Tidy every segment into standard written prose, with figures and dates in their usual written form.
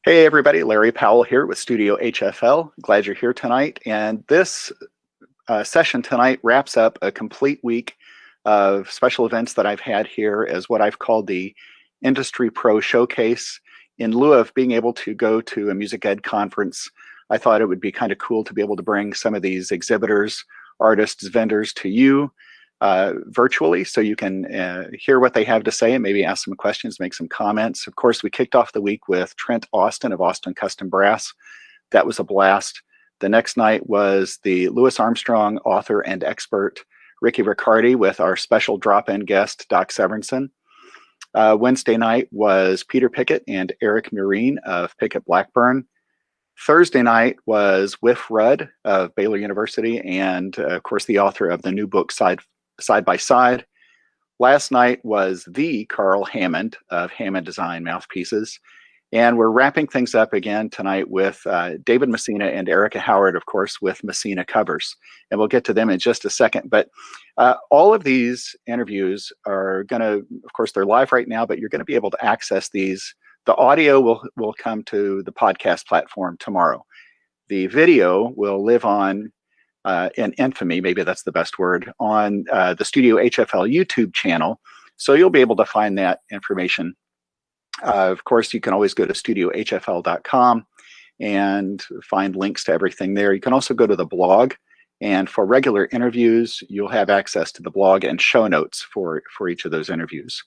Hey everybody, Larry Powell here with Studio HFL. Glad you're here tonight. And this session tonight wraps up a complete week of special events that I've had here as what I've called the Industry Pro Showcase. In lieu of being able to go to a music ed conference, I thought it would be kind of cool to be able to bring some of these exhibitors, artists, vendors to you virtually so you can hear what they have to say and maybe ask some questions, make some comments. Of course, we kicked off the week with Trent Austin of Austin Custom Brass. That was a blast. The next night was the Louis Armstrong author and expert Ricky Riccardi with our special drop-in guest, Doc Severinsen. Wednesday night was Peter Pickett and Eric Murine of Pickett Blackburn. Thursday night was Whiff Rudd of Baylor University and, of course, the author of the new book, Side by Side. Last night was the Carl Hammond of Hammond Design Mouthpieces. And we're wrapping things up again tonight with David Messina and Erica Howard, of course, with Messina Covers. And we'll get to them in just a second. But all of these interviews are going to, of course, they're live right now, but you're going to be able to access these. The audio will come to the podcast platform tomorrow. The video will live on in infamy, maybe that's the best word, on the Studio HFL YouTube channel. So you'll be able to find that information. Of course, you can always go to studiohfl.com and find links to everything there. You can also go to the blog, and for regular interviews, you'll have access to the blog and show notes for each of those interviews.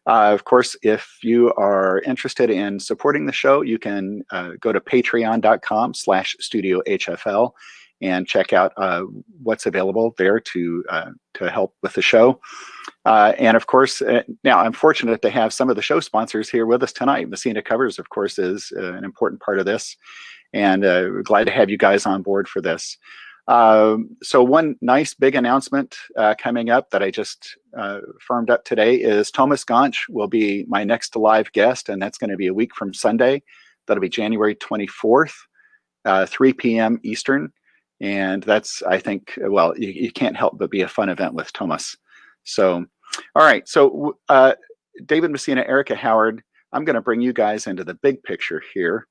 Of course, if you are interested in supporting the show, you can go to patreon.com/studiohfl and check out what's available there to help with the show. And of course, now I'm fortunate to have some of the show sponsors here with us tonight. Messina Covers, of course, is an important part of this, and we're glad to have you guys on board for this. So one nice big announcement coming up that I just firmed up today is Thomas Gonch will be my next live guest, and that's going to be a week from Sunday. That'll be January 24th, 3 p.m. Eastern. And that's, I think, well, you can't help but be a fun event with Thomas. So, all right. So David Messina, Erica Howard, I'm going to bring you guys into the big picture here.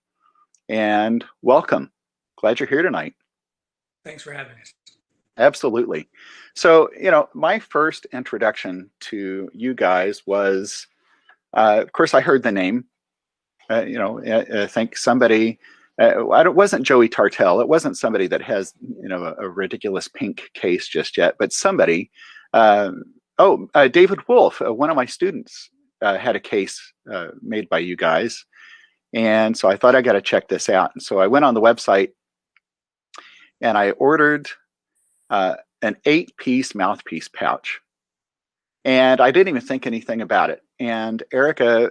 And welcome. Glad you're here tonight. Thanks for having us. Absolutely. So, my first introduction to you guys was, of course, I heard the name. I think somebody... it wasn't Joey Tartell. It wasn't somebody that has, a ridiculous pink case just yet, but somebody. David Wolf, one of my students, had a case made by you guys, and so I thought I got to check this out. And so I went on the website, and I ordered an 8-piece mouthpiece pouch, and I didn't even think anything about it. And Erica.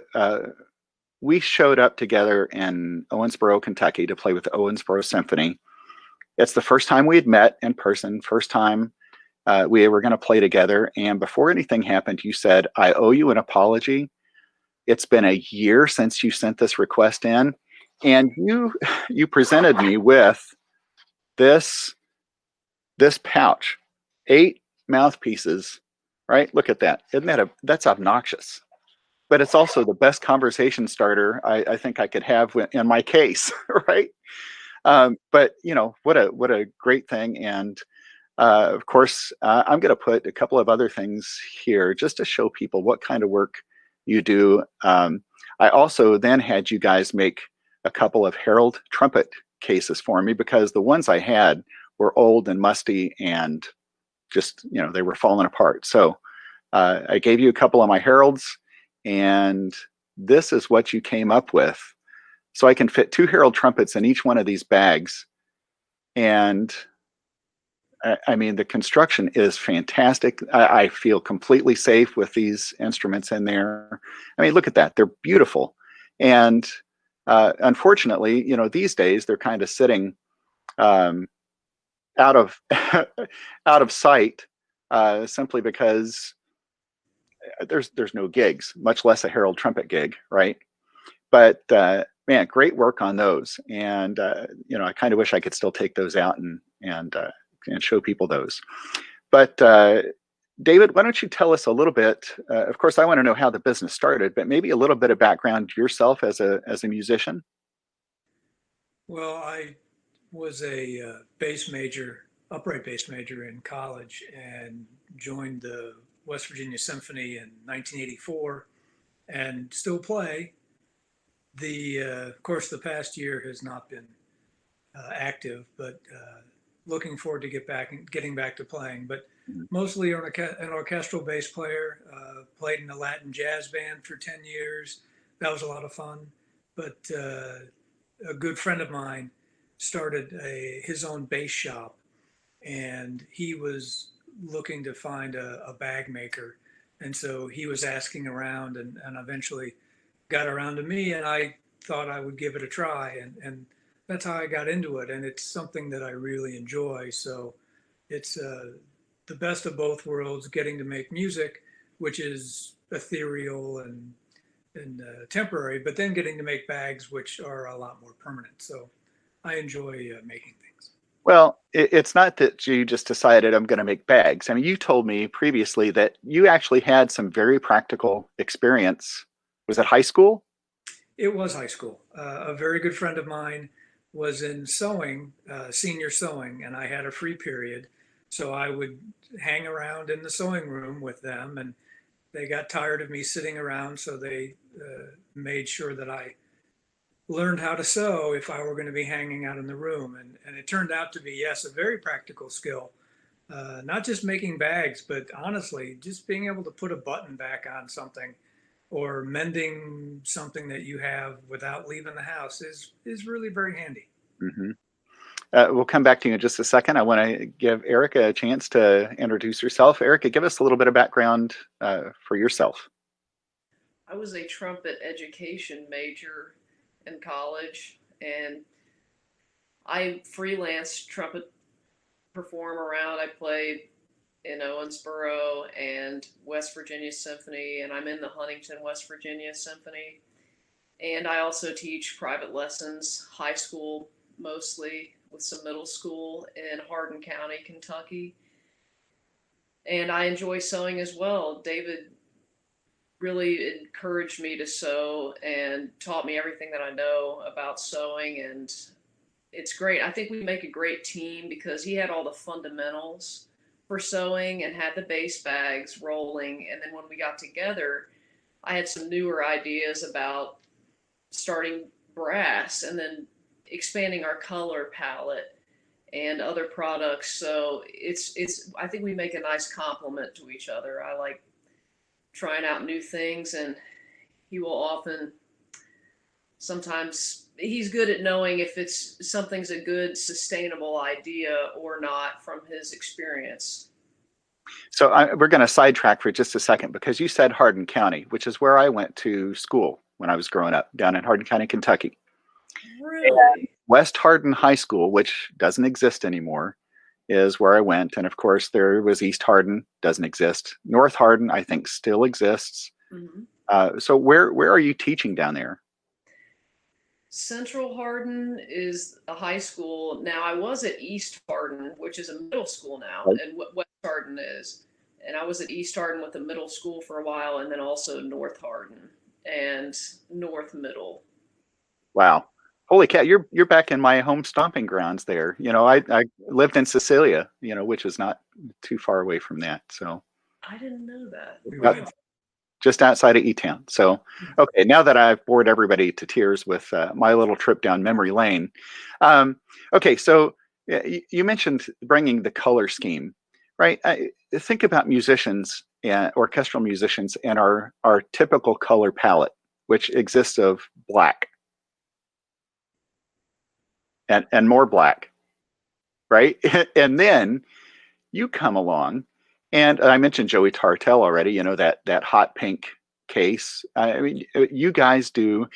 We showed up together in Owensboro, Kentucky to play with the Owensboro Symphony. It's the first time we had met in person, first time we were going to play together. And before anything happened, you said, I owe you an apology. It's been a year since you sent this request in. And you presented me with this pouch, 8 mouthpieces, right? Look at that. That's obnoxious. But it's also the best conversation starter I think I could have in my case, right? But what a great thing. And of course, I'm going to put a couple of other things here just to show people what kind of work you do. I also then had you guys make a couple of Herald trumpet cases for me because the ones I had were old and musty and just, they were falling apart. So I gave you a couple of my Heralds. And this is what you came up with. So I can fit 2 Herald trumpets in each one of these bags. And I mean, the construction is fantastic. I feel completely safe with these instruments in there. I mean, look at that. They're beautiful. And unfortunately, these days they're kind of sitting out of out of sight simply because there's no gigs, much less a Herald trumpet gig, right? But man, great work on those. And I kind of wish I could still take those out and show people those. But David, why don't you tell us a little bit? Of course, I want to know how the business started, but maybe a little bit of background yourself as a musician. Well, I was a bass major, upright bass major in college, and joined the West Virginia Symphony in 1984, and still play. Of course, the past year has not been active, but looking forward to getting back to playing. But Mhm. mostly an orchestral bass player. Played in a Latin jazz band for 10 years. That was a lot of fun. But a good friend of mine started his own bass shop, and he was looking to find a bag maker. And so he was asking around, and eventually got around to me, and I thought I would give it a try. And that's how I got into it. And it's something that I really enjoy. So it's the best of both worlds, getting to make music, which is ethereal and temporary, but then getting to make bags, which are a lot more permanent. So I enjoy making things. Well, it's not that you just decided I'm going to make bags. I mean, you told me previously that you actually had some very practical experience. Was it high school? It was high school. A very good friend of mine was in sewing, senior sewing, and I had a free period. So I would hang around in the sewing room with them, and they got tired of me sitting around. So they made sure that I learned how to sew if I were going to be hanging out in the room. And it turned out to be, yes, a very practical skill. Not just making bags, but honestly, just being able to put a button back on something or mending something that you have without leaving the house is really very handy. Hmm. We'll come back to you in just a second. I want to give Erica a chance to introduce herself. Erica, give us a little bit of background for yourself. I was a trumpet education major in college, and I freelance trumpet perform around. I play in Owensboro and West Virginia Symphony, and I'm in the Huntington, West Virginia Symphony. And I also teach private lessons, high school mostly, with some middle school in Hardin County, Kentucky. And I enjoy sewing as well. David really encouraged me to sew and taught me everything that I know about sewing. And it's great. I think we make a great team because he had all the fundamentals for sewing and had the base bags rolling. And then when we got together, I had some newer ideas about starting brass and then expanding our color palette and other products. So it's I think we make a nice complement to each other. I like trying out new things, and he will often sometimes he's good at knowing if it's something's a good sustainable idea or not from his experience. So we're going to sidetrack for just a second because you said Hardin County, which is where I went to school when I was growing up, down in Hardin County, Kentucky. And Really? West Hardin High School, which doesn't exist anymore, is where I went. And of course, there was East Hardin, doesn't exist. North Hardin, I think, still exists. Mm-hmm. So where are you teaching down there? Central Hardin is a high school. Now I was at East Hardin, which is a middle school now, Right. and what West Hardin is. And I was at East Hardin with the middle school for a while, and then also North Hardin and North Middle. Wow. Holy cow, you're back in my home stomping grounds there. I lived in Cecilia, which is not too far away from that. So I didn't know that. We uh, went. just outside of E-Town. So, okay, now that I've bored everybody to tears with my little trip down memory lane. Um, okay, so you mentioned bringing the color scheme, right? Think about musicians and orchestral musicians and our typical color palette, which exists of black and more black, right? And then you come along, and I mentioned Joey Tartell already. That hot pink case. I mean, you guys do.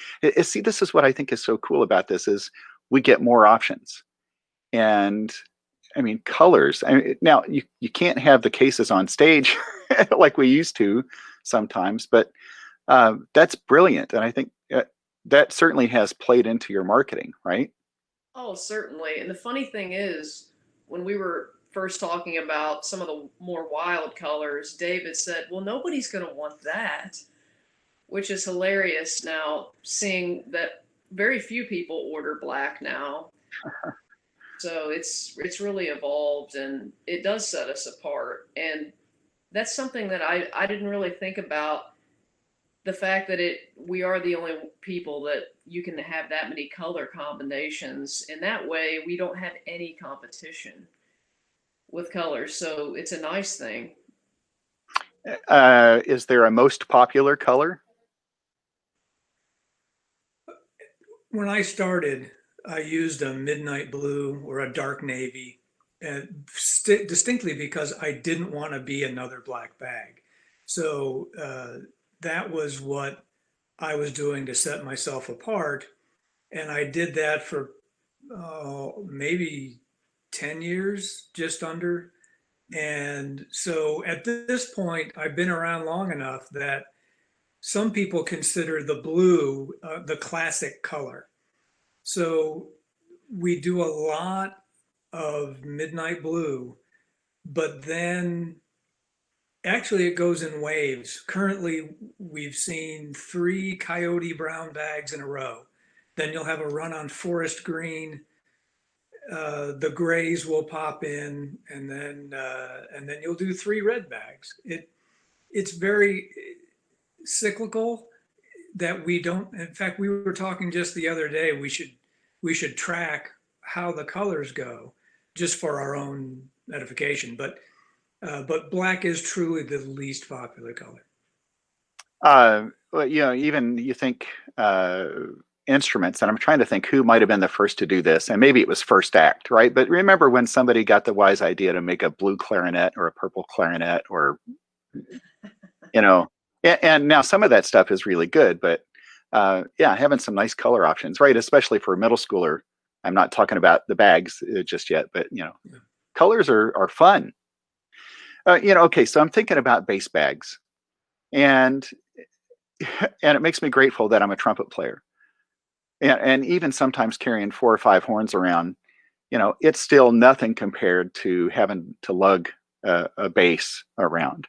See, this is what I think is so cool about this is we get more options, and I mean colors. I mean, now you can't have the cases on stage like we used to sometimes, but that's brilliant, and I think that certainly has played into your marketing, right? Oh, certainly. And the funny thing is, when we were first talking about some of the more wild colors, David said, "Well, nobody's going to want that," which is hilarious now, seeing that very few people order black now. So it's really evolved, and it does set us apart. And that's something that I didn't really think about, the fact that we are the only people that you can have that many color combinations. In that way, we don't have any competition with colors, so it's a nice thing. Is there a most popular color? When I started, I used a midnight blue or a dark navy, distinctly because I didn't want to be another black bag. So that was what I was doing to set myself apart. And I did that for maybe 10 years, just under. And so at this point, I've been around long enough that some people consider the blue the classic color. So we do a lot of midnight blue, but then actually it goes in waves. Currently, we've seen 3 coyote brown bags in a row. Then you'll have a run on forest green. The grays will pop in, and then you'll do 3 red bags. It's very cyclical that we don't. In fact, we were talking just the other day. We should track how the colors go, just for our own edification. But black is truly the least popular color. Well, even you think instruments, and I'm trying to think who might have been the first to do this, and maybe it was First Act, right? But remember when somebody got the wise idea to make a blue clarinet or a purple clarinet, or you know, and now some of that stuff is really good, but yeah, having some nice color options, right? Especially for a middle schooler. I'm not talking about the bags just yet, but colors are fun. Okay, so I'm thinking about bass bags, and and it makes me grateful that I'm a trumpet player. And even sometimes carrying 4 or 5 horns around, it's still nothing compared to having to lug a bass around.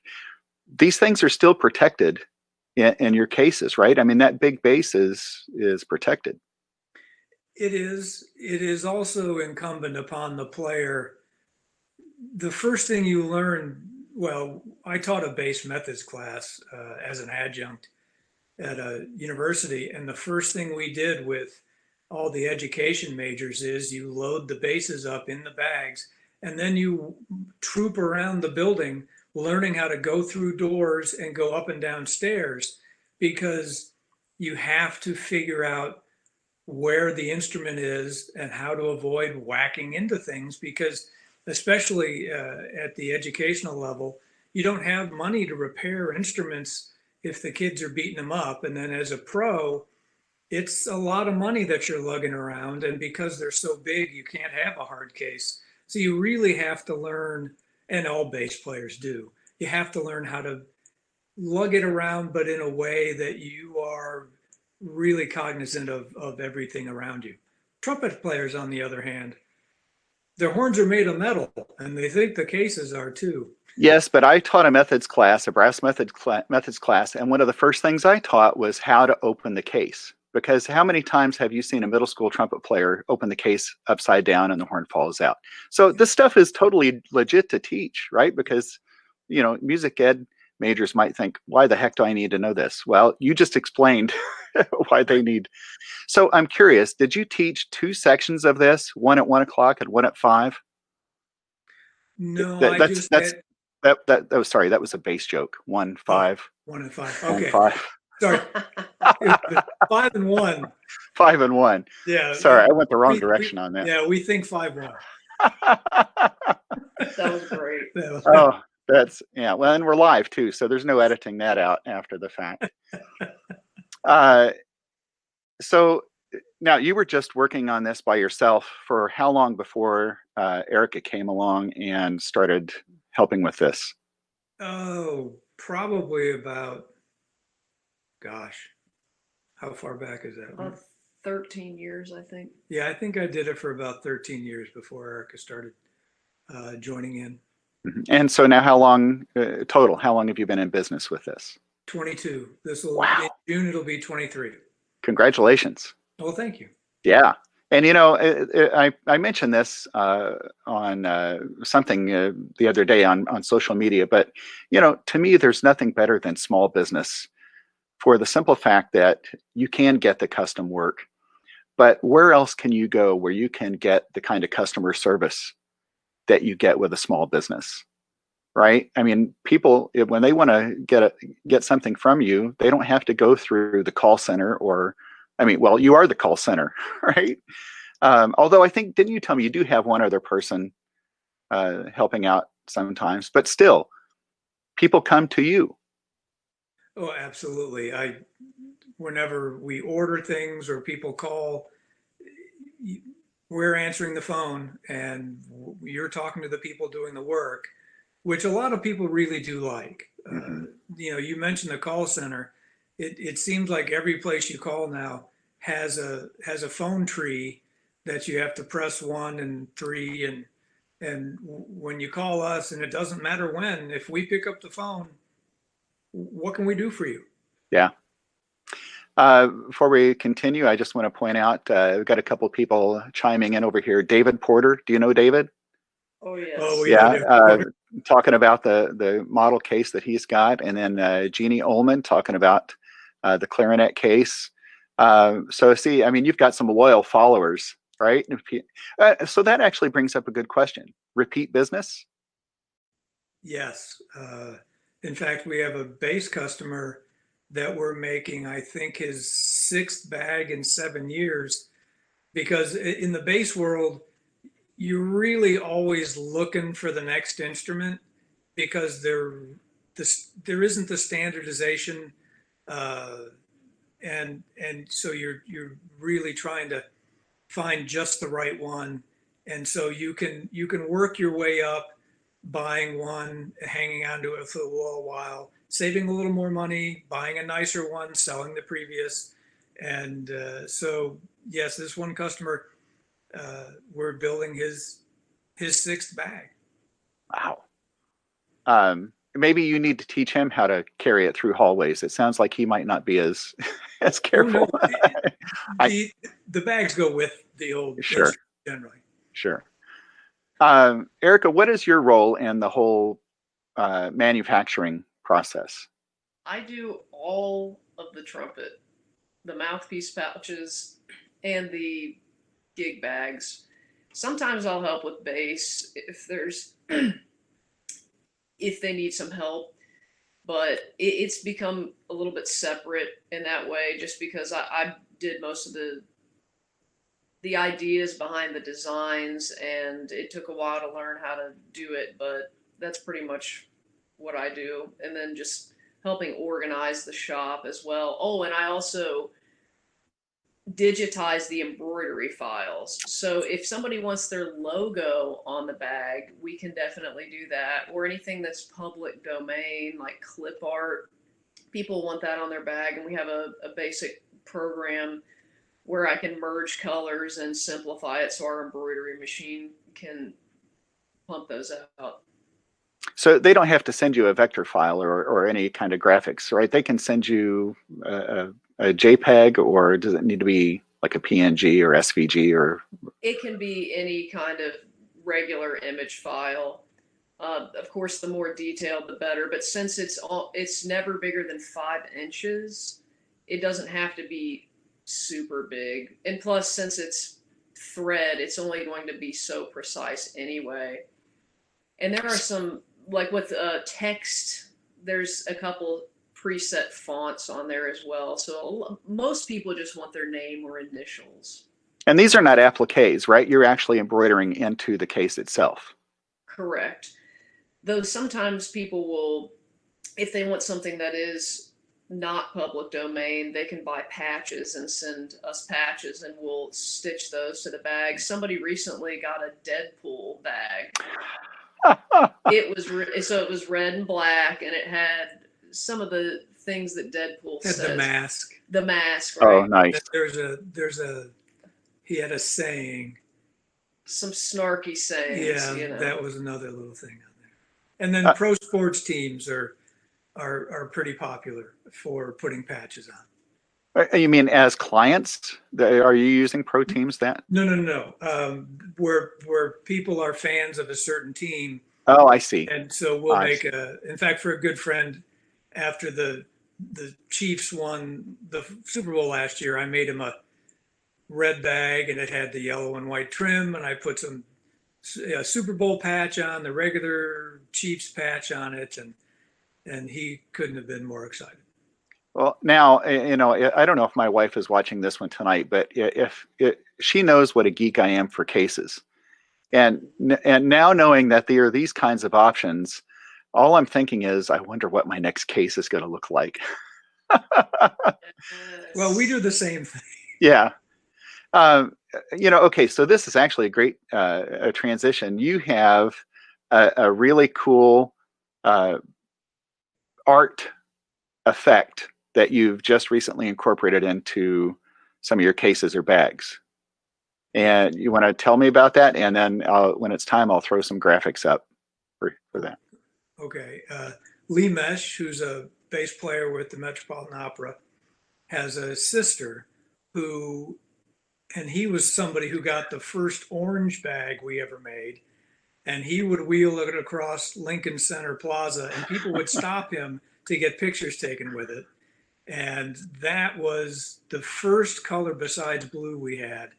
These things are still protected in your cases, right? I mean, that big bass is protected. It is. It is also incumbent upon the player. The first thing you learn, well, I taught a bass methods class as an adjunct at a university, and the first thing we did with all the education majors is you load the basses up in the bags, and then you troop around the building learning how to go through doors and go up and down stairs, because you have to figure out where the instrument is and how to avoid whacking into things, because especially at the educational level, you don't have money to repair instruments if the kids are beating them up. And then as a pro, it's a lot of money that you're lugging around. And because they're so big, you can't have a hard case. So you really have to learn, and all bass players do, you have to learn how to lug it around, but in a way that you are really cognizant of everything around you. Trumpet players, on the other hand, their horns are made of metal, and they think the cases are too. Yes, but I taught a methods class, a brass methods class, and one of the first things I taught was how to open the case. Because how many times have you seen a middle school trumpet player open the case upside down and the horn falls out? So this stuff is totally legit to teach, right? Because, music ed majors might think, why the heck do I need to know this? Well, you just explained why they need. So I'm curious, did you teach 2 sections of this, one at 1 o'clock and one at 5? No, That, I that's just that's had that oh, sorry, that was a bass joke. 1, oh, 5, 1 and 5. 1, Okay, 5, sorry, it was 5 and 1. 5 and 1. Yeah, Sorry, I went the wrong we direction on that. yeah, we think 5-1. That was great. Oh, yeah. Well, and we're live too, so there's no editing that out after the fact. So now you were just working on this by yourself for how long before Erica came along and started helping with this? Oh, probably about, gosh, how far back is that? About 13 years, I think. Yeah, I think I did it for about 13 years before Erica started joining in. And so now, how long total? How long have you been in business with this? 22. In Wow! June it'll be 23. Congratulations. Oh, thank you. Yeah. And I mentioned this on something the other day on social media, but to me, there's nothing better than small business for the simple fact that you can get the custom work, but where else can you go where you can get the kind of customer service that you get with a small business, right? I mean, people when they want to get something from you, they don't have to go through the call center or, I mean, well, you are the call center, right? Although I think, didn't you tell me you do have one other person helping out sometimes, but still, people come to you. Oh, absolutely. Whenever we order things or people call, we're answering the phone and you're talking to the people doing the work, which a lot of people really do like. Hmm. You mentioned the call center. It seems like every place you call now has a phone tree that you have to press 1 and 3 and when you call us, and it doesn't matter when, if we pick up the phone, what can we do for you? Yeah. Before we continue, I just want to point out we've got a couple of people chiming in over here. David Porter, do you know David? Oh Oh, yes. yeah, Yeah, dude. talking about the model case that he's got, and then Jeannie Ullman talking about the clarinet case. So see, I mean, you've got some loyal followers, right? So that actually brings up a good question. Repeat business? Yes. In fact, we have a base customer that we're making, I think, his sixth bag in 7 years. Because in the base world, you're really always looking for the next instrument because there isn't the standardization, uh, and so you're really trying to find just the right one, and so you can work your way up, buying one, hanging onto it for a little while, saving a little more money, buying a nicer one, selling the previous, and so yes, this one customer, we're building his sixth bag. Wow. Maybe you need to teach him how to carry it through hallways. It sounds like he might not be as as Oh no, careful. I the the bags go with the old Sure, instrument generally. sure. Erica, what is your role in the whole manufacturing process? I do all of the trumpet, the mouthpiece pouches, and the gig bags. Sometimes I'll help with bass if there's if they need some help, but it's become a little bit separate in that way just because I did most of the ideas behind the designs and it took a while to learn how to do it, but that's pretty much what I do. And then just helping organize the shop as well. Oh, and I also digitize the embroidery files. So if somebody wants their logo on the bag, we can definitely do that. Or anything that's public domain, like clip art, people want that on their bag. And we have a basic program where I can merge colors and simplify it so our embroidery machine can pump those out. So they don't have to send you a vector file or any kind of graphics, right? They can send you a JPEG, or does it need to be like a PNG or SVG or? It can be any kind of regular image file. Of course, the more detailed, the better. But since it's never bigger than 5 inches, it doesn't have to be super big. And plus, since it's thread, it's only going to be so precise anyway. And there are some, like with text, there's a couple preset fonts on there as well. So most people just want their name or initials. And these are not appliques, right? You're actually embroidering into the case itself. Correct. Though sometimes people will, if they want something that is not public domain, they can buy patches and send us patches and we'll stitch those to the bag. Somebody recently got a Deadpool bag. It was red and black and it had some of the things that Deadpool Had the says. mask. The mask, Oh, right? nice. There's a he had a saying. Some snarky sayings, Yeah, you know. that was another little thing on there. And then Uh, pro sports teams are pretty popular for putting patches on. You mean as clients? Are you using pro teams that? No, no, no. Where people are fans of a certain team, Oh, I see. and so we'll I make see. a. In fact, for a good friend, after the Chiefs won the Super Bowl last year, I made him a red bag, and it had the yellow and white trim, and I put some Super Bowl patch on, the regular Chiefs patch on it, and he couldn't have been more excited. Well, now, I don't know if my wife is watching this one tonight, but if she knows what a geek I am for cases, and now knowing that there are these kinds of options, all I'm thinking is, I wonder what my next case is going to look like. Well, we do Yes. the same thing. Yeah. Okay, so this is actually a great a transition. You have a really cool uh, art effect that you've just recently incorporated into some of your cases or bags. Yeah. And you want to tell me about that? And then when it's time, I'll throw some graphics up for that. Okay. Lee Mesh, who's a bass player with the Metropolitan Opera, has a sister who, and he was somebody who got the first orange bag we ever made. And he would wheel it across Lincoln Center Plaza, and people would stop him to get pictures taken with it. And that was the first color besides blue we had.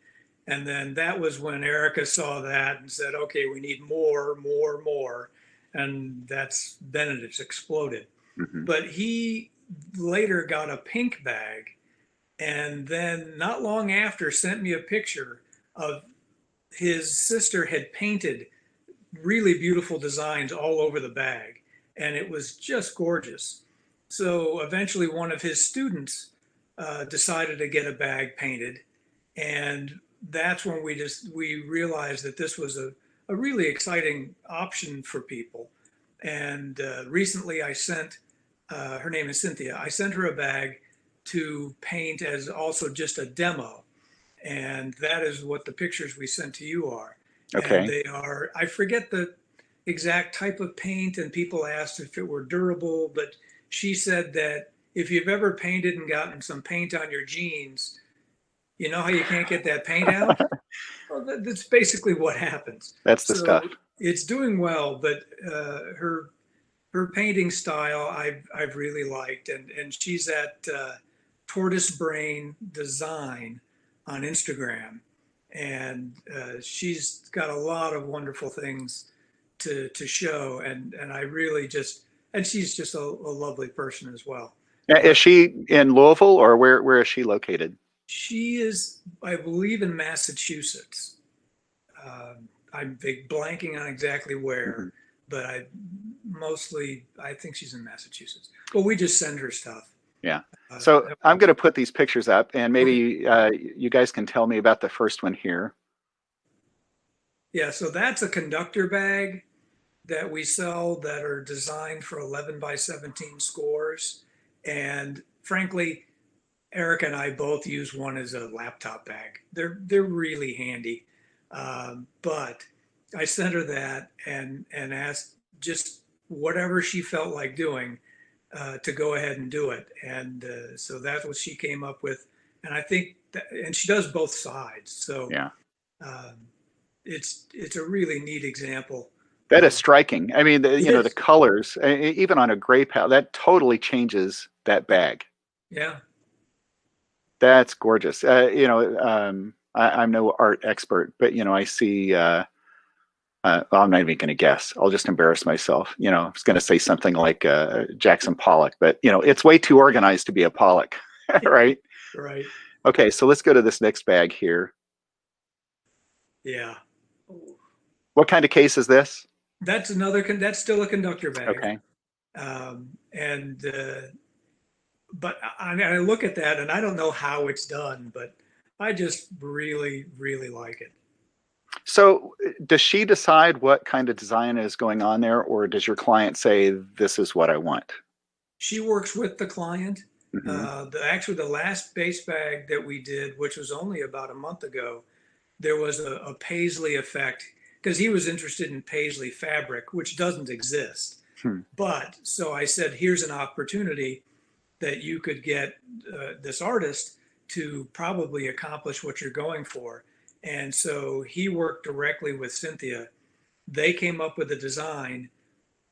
And then that was when Erica saw that and said, okay, we need more, more, more. And that's then it's exploded. Mm-hmm. But he later got a pink bag and then not long after sent me a picture of his sister had painted really beautiful designs all over the bag, and it was just gorgeous. So eventually, one of his students decided to get a bag painted, and that's when we realized that this was a really exciting option for people. And recently, I sent her name is Cynthia. I sent her a bag to paint as also just a demo, and that is what the pictures we sent to you are. And Okay. they are, I forget the exact type of paint, and people asked if it were durable, but she said that if you've ever painted and gotten some paint on your jeans, you know how you can't get that paint out? Well, that's basically what happens. That's the So stuff. it's doing well, but her painting style I've really liked, and she's at Tortoise Brain Design on Instagram, and she's got a lot of wonderful things to show, and I really just and she's just a lovely person as well. Now, is But she in Louisville, or where is she located? she is, I believe, in Massachusetts. I'm blanking on exactly Mhm. where, but I think she's in Massachusetts. But we just send her stuff. Yeah. Uh, So I'm going to put these pictures up, and okay. maybe you guys can tell me about the first one here. Yeah, so that's a conductor bag that we sell that are designed for 11 by 17 scores. And frankly, Eric and I both use one as a laptop bag. They're really handy. But I sent her that and asked just whatever she felt like doing to go ahead and do it. And so that's what she came up with. And I think that, and she does both sides. So Yeah. um, it's a really neat example That is of striking. I mean, it the is. colors, even on a gray palette, that totally changes that bag. Yeah. That's gorgeous. I'm no art expert, but I see. Well, I'm not even going to guess. I'll just embarrass myself. I was going to say something like Jackson Pollock, but it's way too organized to be a Pollock, right? Right. Okay, so let's go to this next bag here. Yeah. Ooh. What kind of case is this? That's still a conductor bag. Okay. And but I look at that and I don't know how it's done, but I just really, really like it. So does she decide what kind of design is going on there, or does your client say, this is what I want? She works with the client. Hmm. Actually, the last base bag that we did, which was only about a month ago, there was a paisley effect because he was interested in paisley fabric, which doesn't exist. Hmm. But so I said, here's an opportunity that you could get this artist to probably accomplish what you're going for. And so he worked directly with Cynthia. They came up with a design.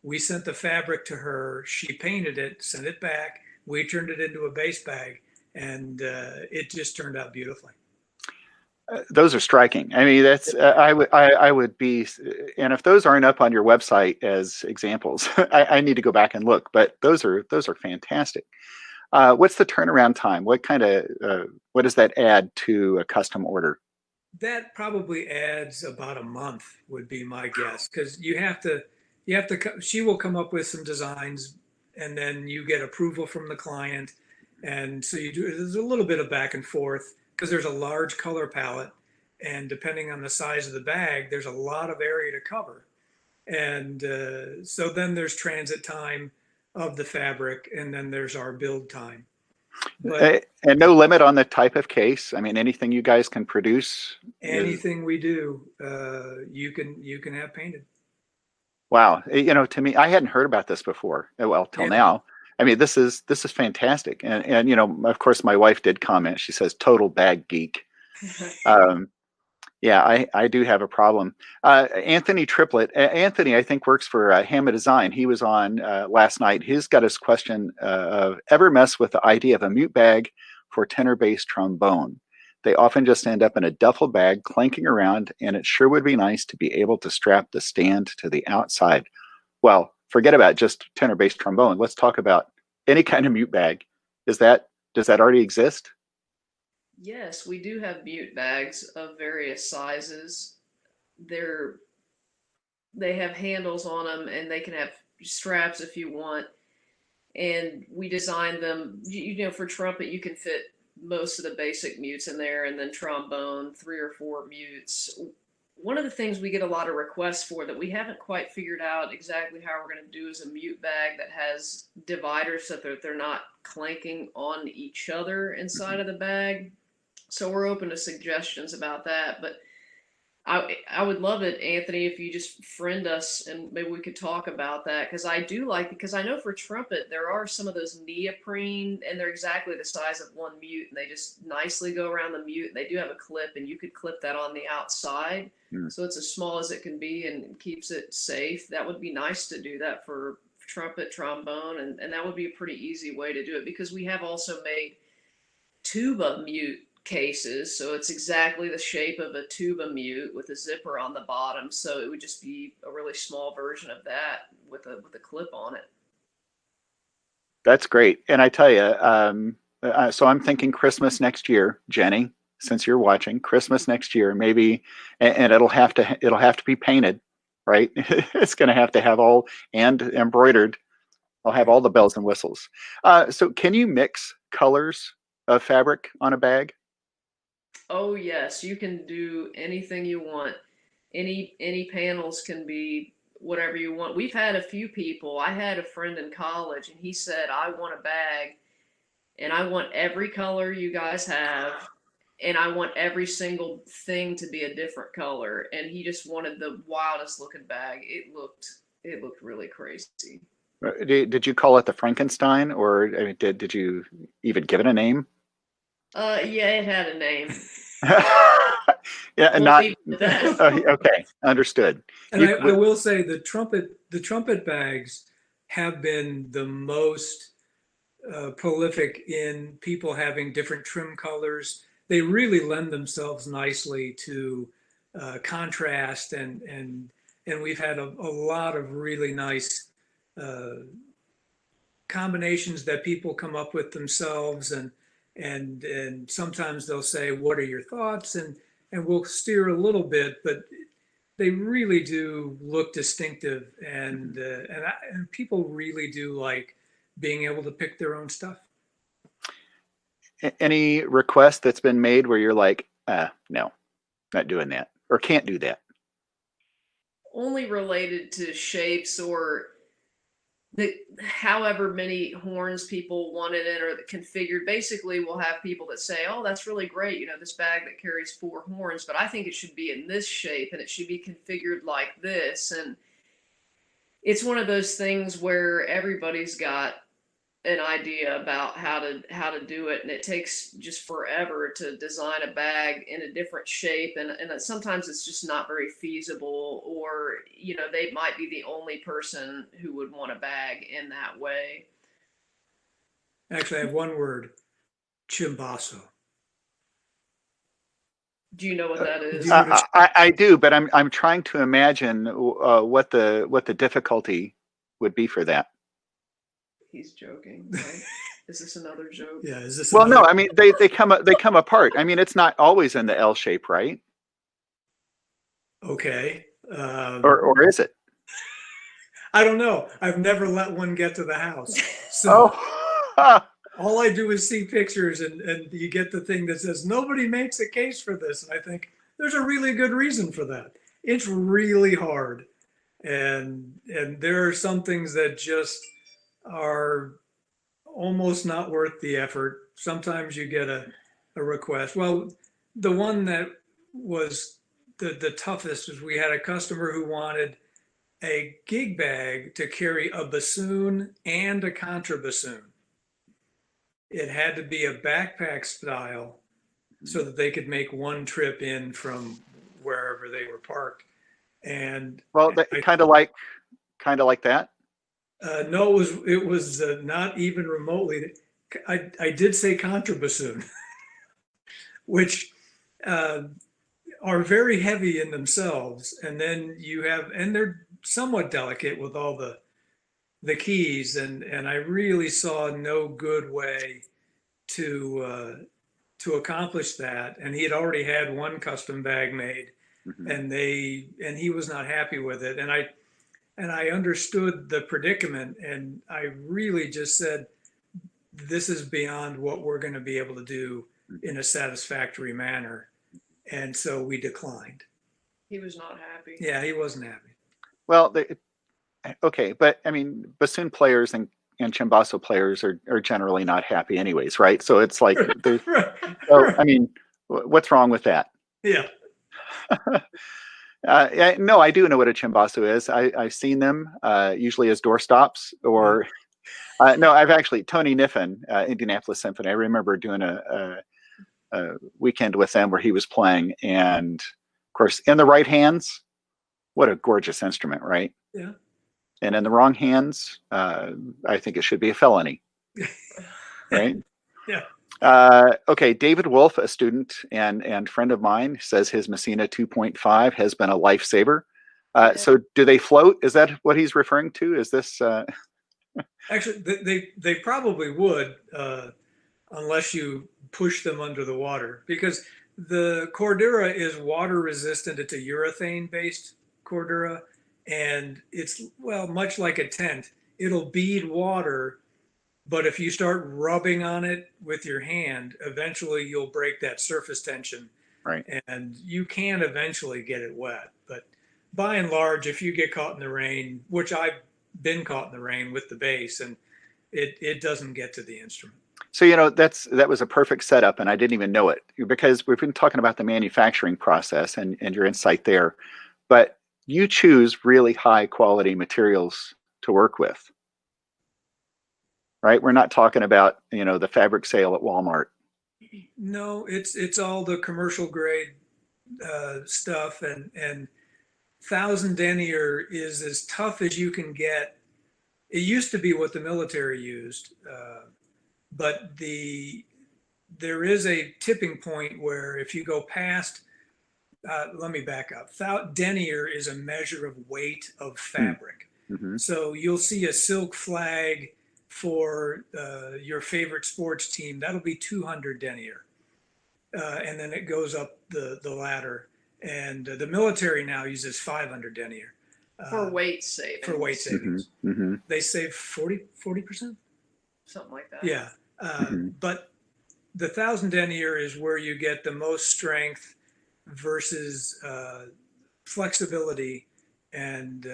We sent the fabric to her. She painted it, sent it back. We turned it into a base bag, and it just turned out beautifully. Those are striking. I mean, that's I would be, and if those aren't up on your website as examples, I need to go back and look. But those are fantastic. What's the turnaround time? What does that add to a custom order? That probably adds about a month, would be my guess, because she will come up with some designs, and then you get approval from the client, and so there's a little bit of back and forth because there's a large color palette, and depending on the size of the bag, there's a lot of area to cover, and so then there's transit time of the fabric, and then there's our build time. But And no limit on the type of case. I mean, anything you guys can produce. anything we do, you can have painted. Wow. To me, I hadn't heard about this before. Well, till Yeah. now. I mean, this is fantastic. And of course, my wife did comment. She says, "Total bag geek." Yeah, I do have a problem. Anthony Triplett. Anthony, I think, works for Hammer Design. He was on last night. He's got his question of ever mess with the idea of a mute bag for tenor bass trombone. They often just end up in a duffel bag clanking around, and it sure would be nice to be able to strap the stand to the outside. Well, forget about just tenor bass trombone. Let's talk about any kind of mute bag. Does that already exist? Yes, we do have mute bags of various sizes. They have handles on them, and they can have straps if you want. And we designed them, for trumpet, you can fit most of the basic mutes in there, and then trombone, 3 or 4 mutes. One of the things we get a lot of requests for that we haven't quite figured out exactly how we're going to do is a mute bag that has dividers so that they're not clanking on each other inside of the bag. So we're open to suggestions about that. But I would love it, Anthony, if you just friend us and maybe we could talk about that, because I know for trumpet there are some of those neoprene, and they're exactly the size of one mute, and they just nicely go around the mute. They do have a clip, and you could clip that on the outside, so it's as small as it can be and keeps it safe. That would be nice to do that for trumpet, trombone, and that would be a pretty easy way to do it, because we have also made tuba mute cases, so it's exactly the shape of a tuba mute with a zipper on the bottom, so it would just be a really small version of that with a clip on it. That's great. And I tell you, so I'm thinking Christmas next year, Jenny, since you're watching, Christmas next year, maybe, and it'll have to be painted, right? It's going to have all and embroidered. I'll have all the bells and whistles. So can you mix colors of fabric on a bag? Oh yes, you can do anything you want. Any panels can be whatever you want. We've had a few people. I had a friend in college, and he said, "I want a bag, and I want every color you guys have, and I want every single thing to be a different color." And he just wanted the wildest looking bag. It looked really crazy. Did you call it the Frankenstein, or I mean, did you even give it a name? Yeah, it had a name. Yeah, and We'll not leave it at that. okay, understood. And I will say the trumpet bags have been the most prolific in people having different trim colors. They really lend themselves nicely to contrast, and we've had a lot of really nice combinations that people come up with themselves, and sometimes they'll say, "What are your thoughts?" and we'll steer a little bit, but they really do look distinctive, and people really do like being able to pick their own stuff. Any request that's been made where you're like, no, not doing that, or can't do that? Only related to shapes or however many horns people wanted in or configured. Basically, we'll have people that say, "Oh, that's really great, this bag that carries 4 horns, but I think it should be in this shape and it should be configured like this." And it's one of those things where everybody's got an idea about how to do it, and it takes just forever to design a bag in a different shape, and sometimes it's just not very feasible, or they might be the only person who would want a bag in that way. Actually, I have one word: chimbasso. Do you know what that Do is? you know what I do, but I'm trying to imagine what the difficulty would be for that. He's joking, right? Is this another joke? Yeah, is this Well, no, another? I mean they come apart. I mean, it's not always in the L shape, right? Okay. Or is it? I don't know. I've never let one get to the house. So Oh, all I do is see pictures, and you get the thing that says nobody makes a case for this. And I think there's a really good reason for that. It's really hard. And there are some things that just are almost not worth the effort. Sometimes you get a request. Well, the one that was the toughest is we had a customer who wanted a gig bag to carry a bassoon and a contrabassoon. It had to be a backpack style so that they could make one trip in from wherever they were parked. And well, I, kind of like that. no, it was not even remotely. I did say contrabassoon, which uh, are very heavy in themselves, and then and they're somewhat delicate with all the keys, and I really saw no good way to accomplish that. And he had already had one custom bag made, Mhm. and he was not happy with it. And I understood the predicament, and I really just said, this is beyond what we're going to be able to do in a satisfactory manner. And so we declined. He was not happy. Yeah, he wasn't happy. Well, okay, but I mean, bassoon players and chimbasso players are generally not happy, anyways, right? So it's like there's. Right, So right. I mean, what's wrong with that? Yeah. No, I do know what a chimbasso is. I've seen them usually as doorstops, Yeah. or no, I've actually Tony Niffen, Indianapolis Symphony. I remember doing a weekend with them where he was playing, and of course, in the right hands, what a gorgeous instrument, right? Yeah. And in the wrong hands, I think it should be a felony, right? Yeah. Okay, David Wolf, a student and friend of mine, says his Messina 2.5 has been a lifesaver. Yeah. So, do they float? Is that what he's referring to? Is this? Actually, they probably would, unless you push them under the water, because the Cordura is water resistant. It's a urethane based Cordura, and it's, well, much like a tent. It'll bead water, but if you start rubbing on it with your hand, eventually you'll break that surface tension, Right. and you can eventually get it wet. But by and large, if you get caught in the rain, which I've been caught in the rain with the bass, and it doesn't get to the instrument. So that was a perfect setup, and I didn't even know it because we've been talking about the manufacturing process and your insight there, but you choose really high quality materials to work with, right? We're not talking about the fabric sale at Walmart. No, it's all the commercial grade stuff, and thousand denier is as tough as you can get. It used to be what the military used, but there is a tipping point where if you go past, let me back up. Denier is a measure of weight of fabric. Mm-hmm. So you'll see a silk flag for your favorite sports team. That'll be 200 denier. And then it goes up the ladder. And the military now uses 500 denier. For weight savings. For weight savings. Mm-hmm. Mm-hmm. They save 40%? Something like that. Yeah. But the 1,000 denier is where you get the most strength versus flexibility and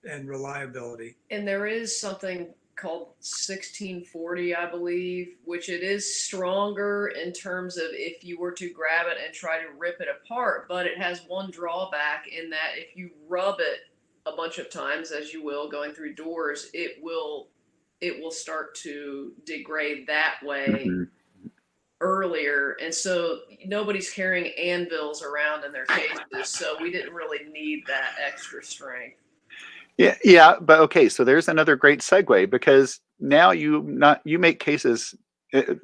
reliability. And there is something called 1640, I believe, which it is stronger in terms of if you were to grab it and try to rip it apart, but it has one drawback in that if you rub it a bunch of times, as you will going through doors, it it will start to degrade that way Mm-hmm. earlier. And so nobody's carrying anvils around in their cases. So we didn't really need that extra strength. Yeah, yeah, but okay, so there's another great segue, because now you make cases,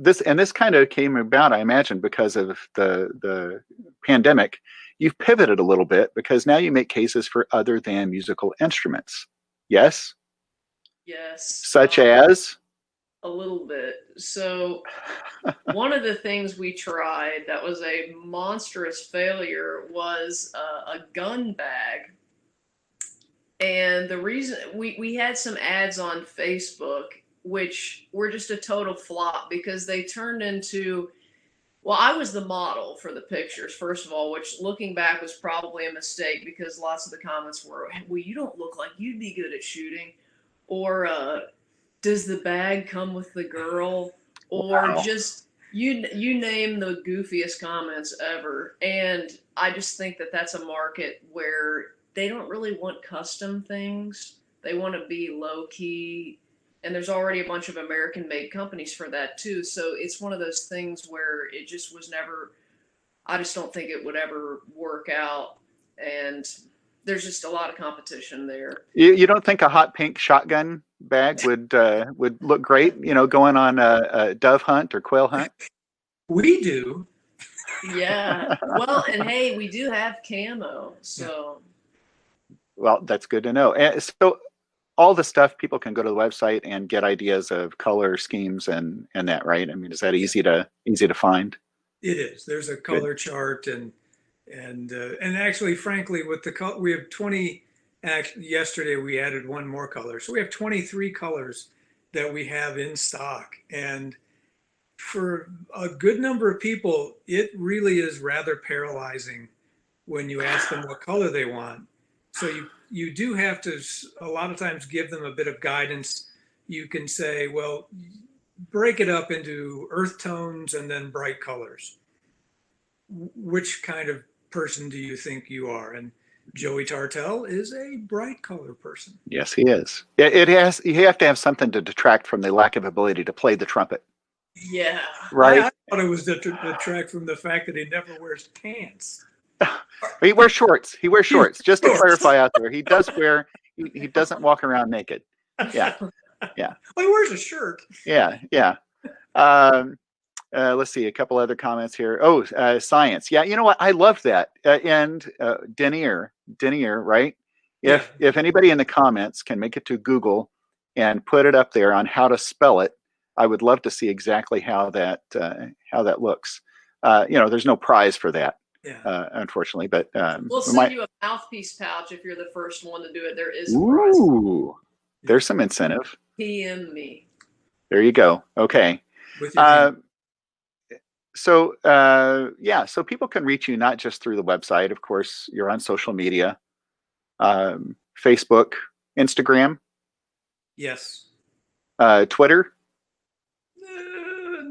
this kind of came about, I imagine, because of the pandemic. You've pivoted a little bit because now you make cases for other than musical instruments. Yes, Yes, such as. a little bit. So one of the things we tried that was a monstrous failure was a gun bag. And the reason we had some ads on Facebook, which were just a total flop because they turned into, well, I was the model for the pictures, first of all, which looking back was probably a mistake because lots of the comments were, well, you don't look like you'd be good at shooting. Or does the bag come with the girl? Or Wow. just you name the goofiest comments ever. And I just think that that's a market where they don't really want custom things. They want to be low key. And there's already a bunch of American made companies for that too. So it's one of those things where it just was never, I just don't think it would ever work out. And there's just a lot of competition there. You don't think a hot pink shotgun bag would look great, going on a dove hunt or quail hunt? We do. Yeah. Well, and hey, we do have camo. So Well, that's good to know. And so all the stuff, people can go to the website and get ideas of color schemes and that, right? I mean, is that easy to find? It is. There's a Good. color chart, and actually, frankly, with the color, we have 20. Actually, yesterday we added one more color, so we have 23 colors that we have in stock. And for a good number of people, it really is rather paralyzing when you ask them what color they want. So you do have to a lot of times give them a bit of guidance. You can say, well, break it up into earth tones and then bright colors. Which kind of person do you think you are? And Joey Tartell is a bright color person. Yes, he is. You have to have something to detract from the lack of ability to play the trumpet, yeah. right? I thought it was to detract from the fact that he never wears pants. He wears shorts. He wears shorts. Just to Shorts. clarify out there, he does wear. He doesn't walk around naked. Yeah, yeah, Well, he wears a shirt. yeah. Let's see a couple other comments here. Oh, science. Yeah, you know what? I love that. And denier, right? If anybody in the comments can make it to Google and put it up there on how to spell it, I would love to see exactly how that looks. There's no prize for that, unfortunately, but We'll send you a mouthpiece pouch if you're the first one to do it. There is a prize. Ooh, there's some incentive. PM me. There you go. Okay. With your name. So so people can reach you not just through the website. Of course, you're on social media, Facebook, Instagram, Yes. Twitter.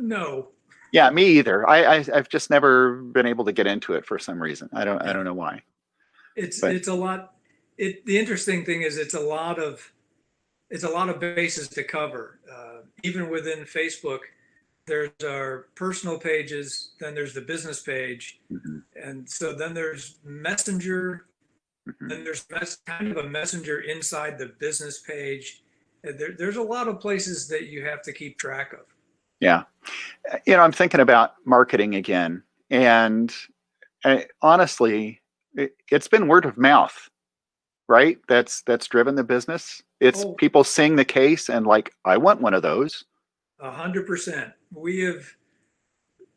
No. Yeah, me either. I've just never been able to get into it for some reason. I don't know why. It's a lot. The interesting thing is it's a lot of bases to cover. Even within Facebook, there's our personal pages, then there's the business page, and so then there's Messenger, then there's kind of a messenger inside the business page. There's a lot of places that you have to keep track of. Yeah. I'm thinking about marketing again, and honestly, it's been word of mouth, right? That's driven the business. It's people seeing the case and like, I want one of those. 100%. We have,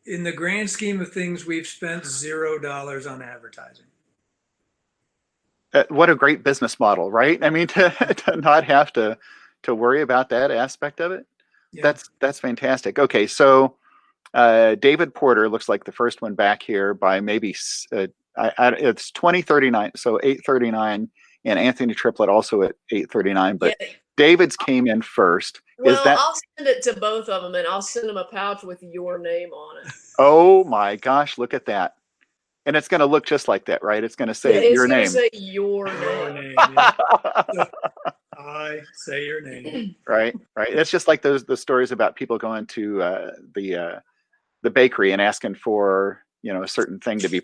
in the grand scheme of things, we've spent $0 on advertising. What a great business model, right? I mean, to not have to worry about that aspect of it. Yeah. That's fantastic. Okay, so David Porter looks like the first one back here by maybe it's 2039, so 839, and Anthony Triplett also at 839, but David's came in first. Well, I'll send it to both of them, and I'll send them a pouch with your name on it. Oh my gosh, look at that. And it's going to look just like that, right? It's going to say your name. It's going to say your name. Yeah. So I say your name. Right, right. It's just like the stories about people going to the bakery and asking for a certain thing to be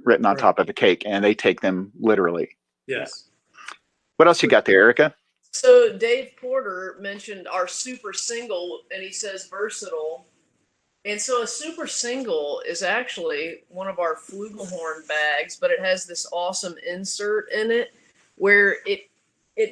written on Right. top of a cake, and they take them literally. Yes. What else you got there, Erica? So Dave Porter mentioned our super single, and he says versatile. And so a super single is actually one of our flugelhorn bags, but it has this awesome insert in it where it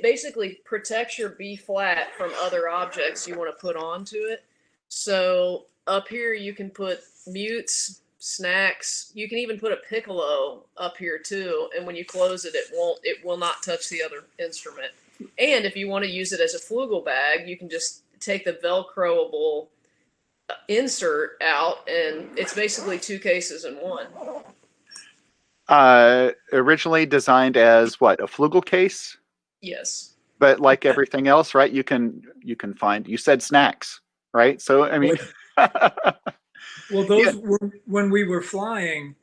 basically protects your B flat from other objects you want to put onto it. So up here you can put mutes, snacks. You can even put a piccolo up here too, and when you close it, it will not touch the other instrument. And if you want to use it as a flugel bag, you can just take the Velcroable insert out, and it's basically two cases in one. Originally designed as what, a flugel case? Yes. But like everything else, right? You can find. You said snacks, right? So I mean, Well, yeah. those were when we were flying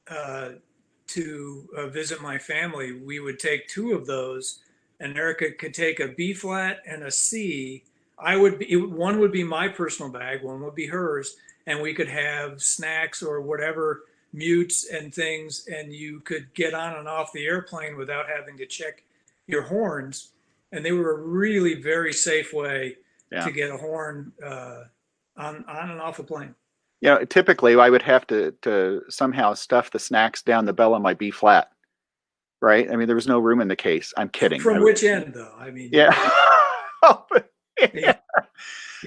to visit my family. We would take two of those, and Erica could take a B flat and a C. One would be my personal bag, one would be hers, and we could have snacks or whatever mutes and things, and you could get on and off the airplane without having to check your horns. And they were a really very safe way Yeah. to get a horn on and off a plane. Typically I would have to somehow stuff the snacks down the bell of my B flat, right? I mean, there was no room in the case. I'm kidding. From which end, though? I mean, yeah. yeah.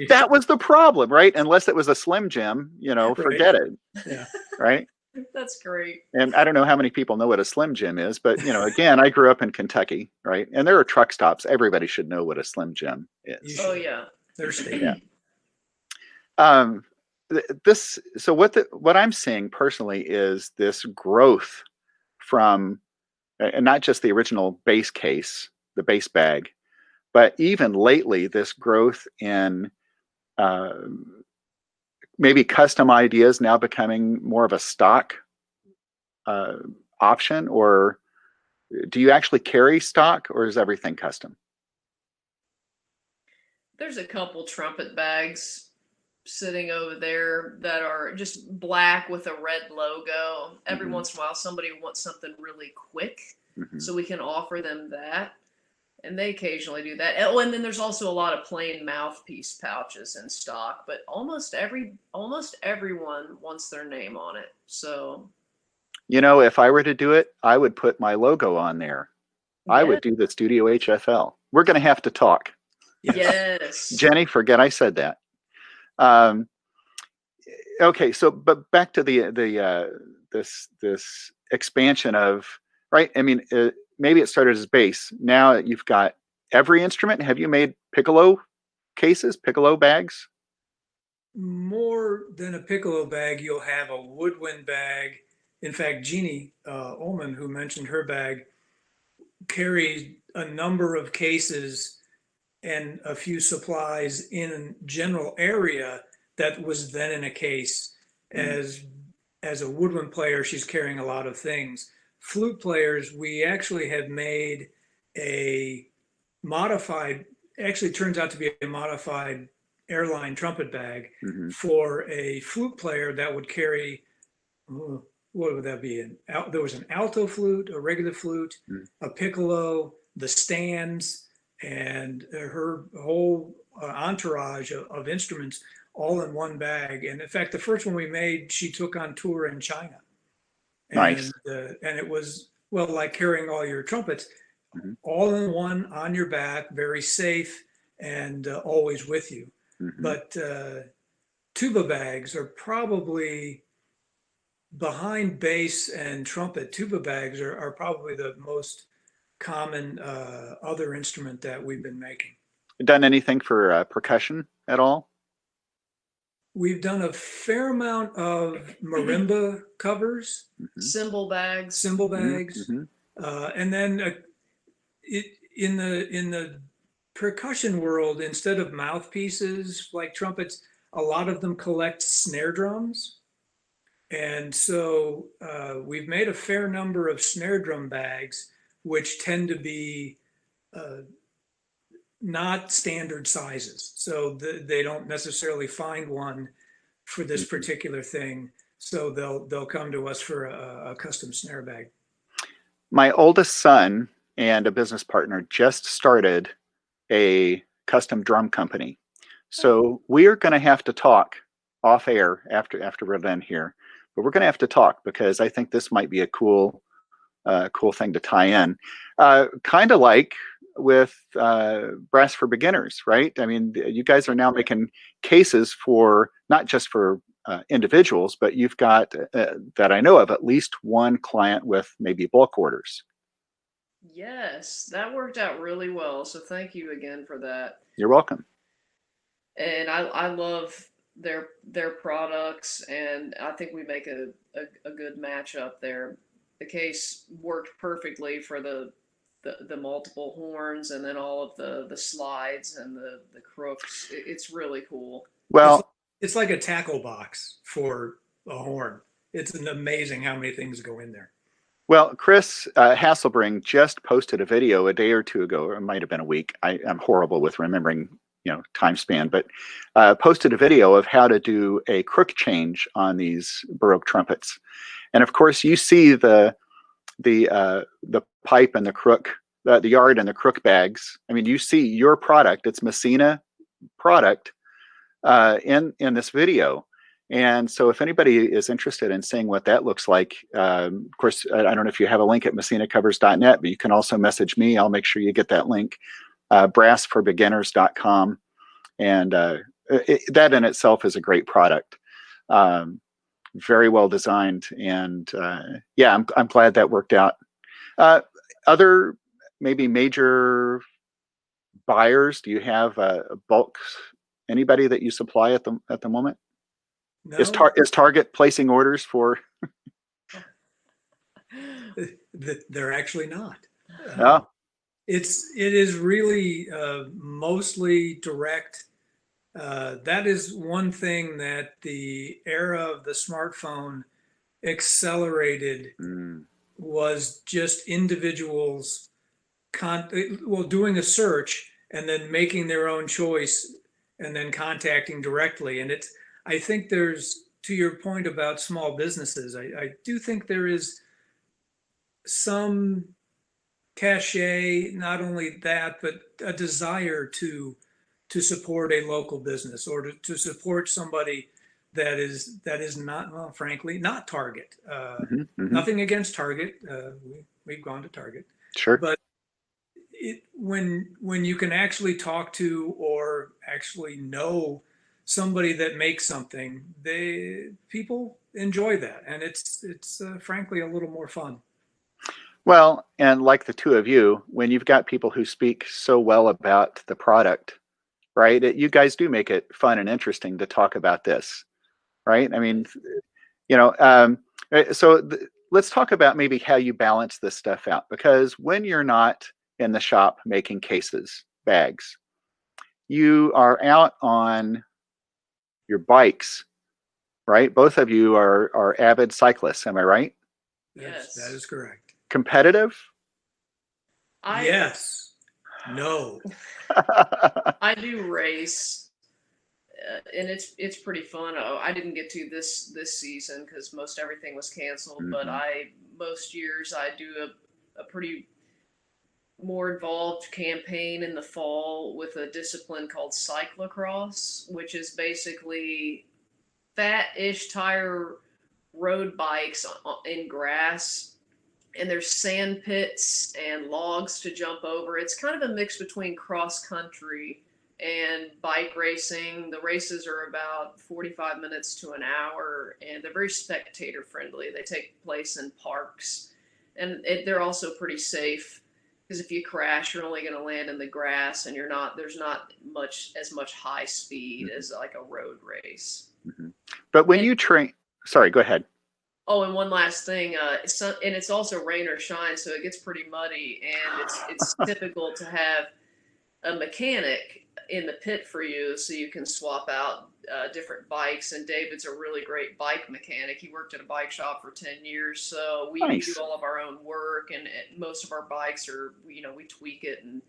That was the problem, right? Unless it was a Slim Jim, forget it. Yeah. Right. That's great. And I don't know how many people know what a Slim Jim is, but again, I grew up in Kentucky, right? And there are truck stops. Everybody should know what a Slim Jim is. Oh yeah. They're state. Yeah. So what I'm seeing personally is this growth from, and not just the original base case, the base bag, but even lately, this growth in maybe custom ideas now becoming more of a stock option. Or do you actually carry stock, or is everything custom? There's a couple trumpet bags sitting over there that are just black with a red logo. Every once in a while, somebody wants something really quick, so we can offer them that. And they occasionally do that. Oh, and then there's also a lot of plain mouthpiece pouches in stock, but almost everyone wants their name on it. So, if I were to do it, I would put my logo on there. yeah. I would do the Studio HFL. We're going to have to talk. Yes. Jenny, forget I said that. Okay, so but back to this expansion of, right? I mean, maybe it started as bass. Now you've got every instrument. Have you made piccolo cases, piccolo bags? More than a piccolo bag, you'll have a woodwind bag. In fact, Jeannie Ullman, who mentioned her bag, carried a number of cases and a few supplies in a general area that was then in a case. As a woodwind player, she's carrying a lot of things. Flute players, we actually have made a modified, actually turns out to be a modified airline trumpet bag for a flute player that would carry, what would that be? There was an alto flute, a regular flute, a piccolo, the stands, and her whole entourage of instruments all in one bag. And in fact, the first one we made, she took on tour in China. Nice. And it was, well, like carrying all your trumpets, all in one on your back, very safe and always with you. But tuba bags are probably behind bass and trumpet. Tuba bags are probably the most common other instrument that we've been making. Done anything for percussion at all? We've done a fair amount of marimba covers, cymbal bags, and then in the percussion world, instead of mouthpieces like trumpets, a lot of them collect snare drums. And so we've made a fair number of snare drum bags, which tend to be not standard sizes. So they don't necessarily find one for this Mhm. particular thing. So they'll come to us for a custom snare bag. My oldest son and a business partner just started a custom drum company. So we are going to have to talk off air after we're done here, but we're going to have to talk because I think this might be a cool thing to tie in. Kind of like with Brass for Beginners, right? I mean, you guys are now making cases for not just for individuals, but you've got that I know of at least one client with maybe bulk orders. Yes, that worked out really well. So thank you again for that. You're welcome. And I love their products, and I think we make a good matchup there. The case worked perfectly for the multiple horns, and then all of the slides and the crooks. It's really cool. It's Well, it's like a tackle box for a horn. It's amazing how many things go in there. Well, Chris Hasselbring just posted a video a day or two ago, or it might have been a week. I'm horrible with remembering, time span, but posted a video of how to do a crook change on these Baroque trumpets. And of course, you see the pipe and the crook, the yard and the crook bags. I mean, you see your product. It's Messina product in this video. And so if anybody is interested in seeing what that looks like, of course, I don't know if you have a link at messinacovers.net, but you can also message me. I'll make sure you get that link, brassforbeginners.com. And that in itself is a great product. Very well designed. And yeah, I'm glad that worked out. Other maybe major buyers, do you have bulk, anybody that you supply at the moment? No, Is Target placing orders for? they're actually not. Uh, Oh, it is really mostly direct. That is one thing that the era of the smartphone accelerated mm, was just individuals doing a search and then making their own choice and then contacting directly. And it's I think there's to your point about small businesses, I do think there is some cachet, not only that, but a desire to support a local business or to support somebody that is not, well, frankly, not Target. mhm, mhm. Nothing against Target. We've gone to Target, Sure. but when you can actually talk to or actually know somebody that makes something, people enjoy that, and it's frankly a little more fun. Well, and like the two of you, when you've got people who speak so well about the product, right? You guys do make it fun and interesting to talk about this, right? I mean, you know, so let's talk about maybe how you balance this stuff out because when you're not in the shop making cases, bags, you are out on your bikes, right? Both of you are avid cyclists, am I right? That Yes. is correct. Competitive? I Yes. No. I do race, and it's pretty fun. Oh, I didn't get to this season because most everything was canceled. But Mhm. I most years I do a pretty more involved campaign in the fall with a discipline called cyclocross, which is basically fat-ish tire road bikes in grass, and there's sand pits and logs to jump over. It's kind of a mix between cross country and bike racing. The races are about 45 minutes to an hour, and they're very spectator friendly. They take place in parks, and they're also pretty safe because if you crash, you're only going to land in the grass, and there's not much high speed Mhm. as like a road race. Mhm. But when And you train, sorry, go ahead. oh, and one last thing, and it's also rain or shine, so it gets pretty muddy, and it's typical to have a mechanic in the pit for you, so you can swap out different bikes. And David's a really great bike mechanic. He worked at a bike shop for 10 years, so we do Nice. all of our own work, and most of our bikes are we tweak it and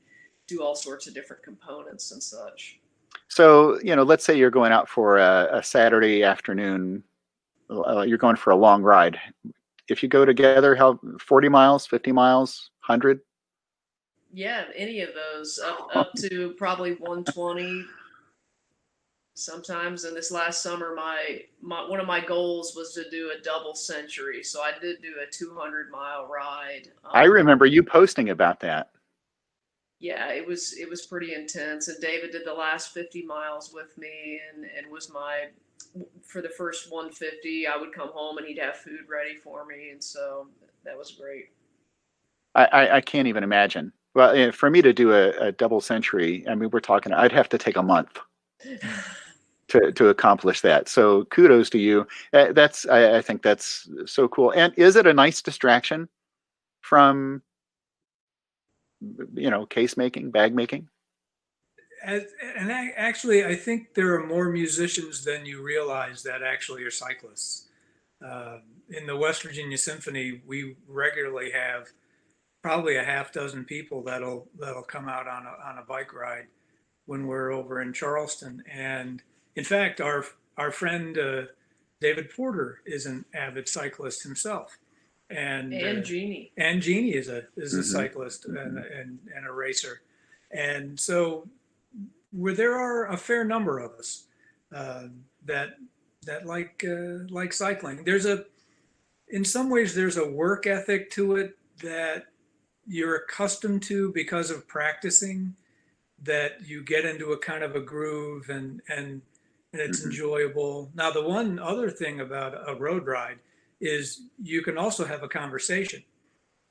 do all sorts of different components and such. So, let's say you're going out for a Saturday afternoon, you're going for a long ride. If you go together, how 40 miles, 50 miles, 100? Yeah, any of those up to probably 120 sometimes. And this last summer, my one of my goals was to do a double century, so I did do a 200-mile ride. I remember you posting about that. Yeah, it was pretty intense. And David did the last 50 miles with me, and was my for the first 150. I would come home and he'd have food ready for me, and so that was great. I can't even imagine. Well, for me to do a double century, I mean, we're talking, I'd have to take a month to accomplish that. So kudos to you. I think that's so cool. And is it a nice distraction from, case making, bag making? Actually, I think there are more musicians than you realize that actually are cyclists. In the West Virginia Symphony, we regularly have probably a half dozen people that'll come out on a bike ride when we're over in Charleston. And in fact, our friend David Porter is an avid cyclist himself, And Jeannie. and Jeannie is a Mm-hmm. cyclist Mm-hmm. and a racer, and so where there are a fair number of us uh, that like cycling. In some ways there's a work ethic to it that you're accustomed to because of practicing, that you get into a kind of a groove, and it's Mm-hmm. enjoyable. Now, the one other thing about a road ride is you can also have a conversation.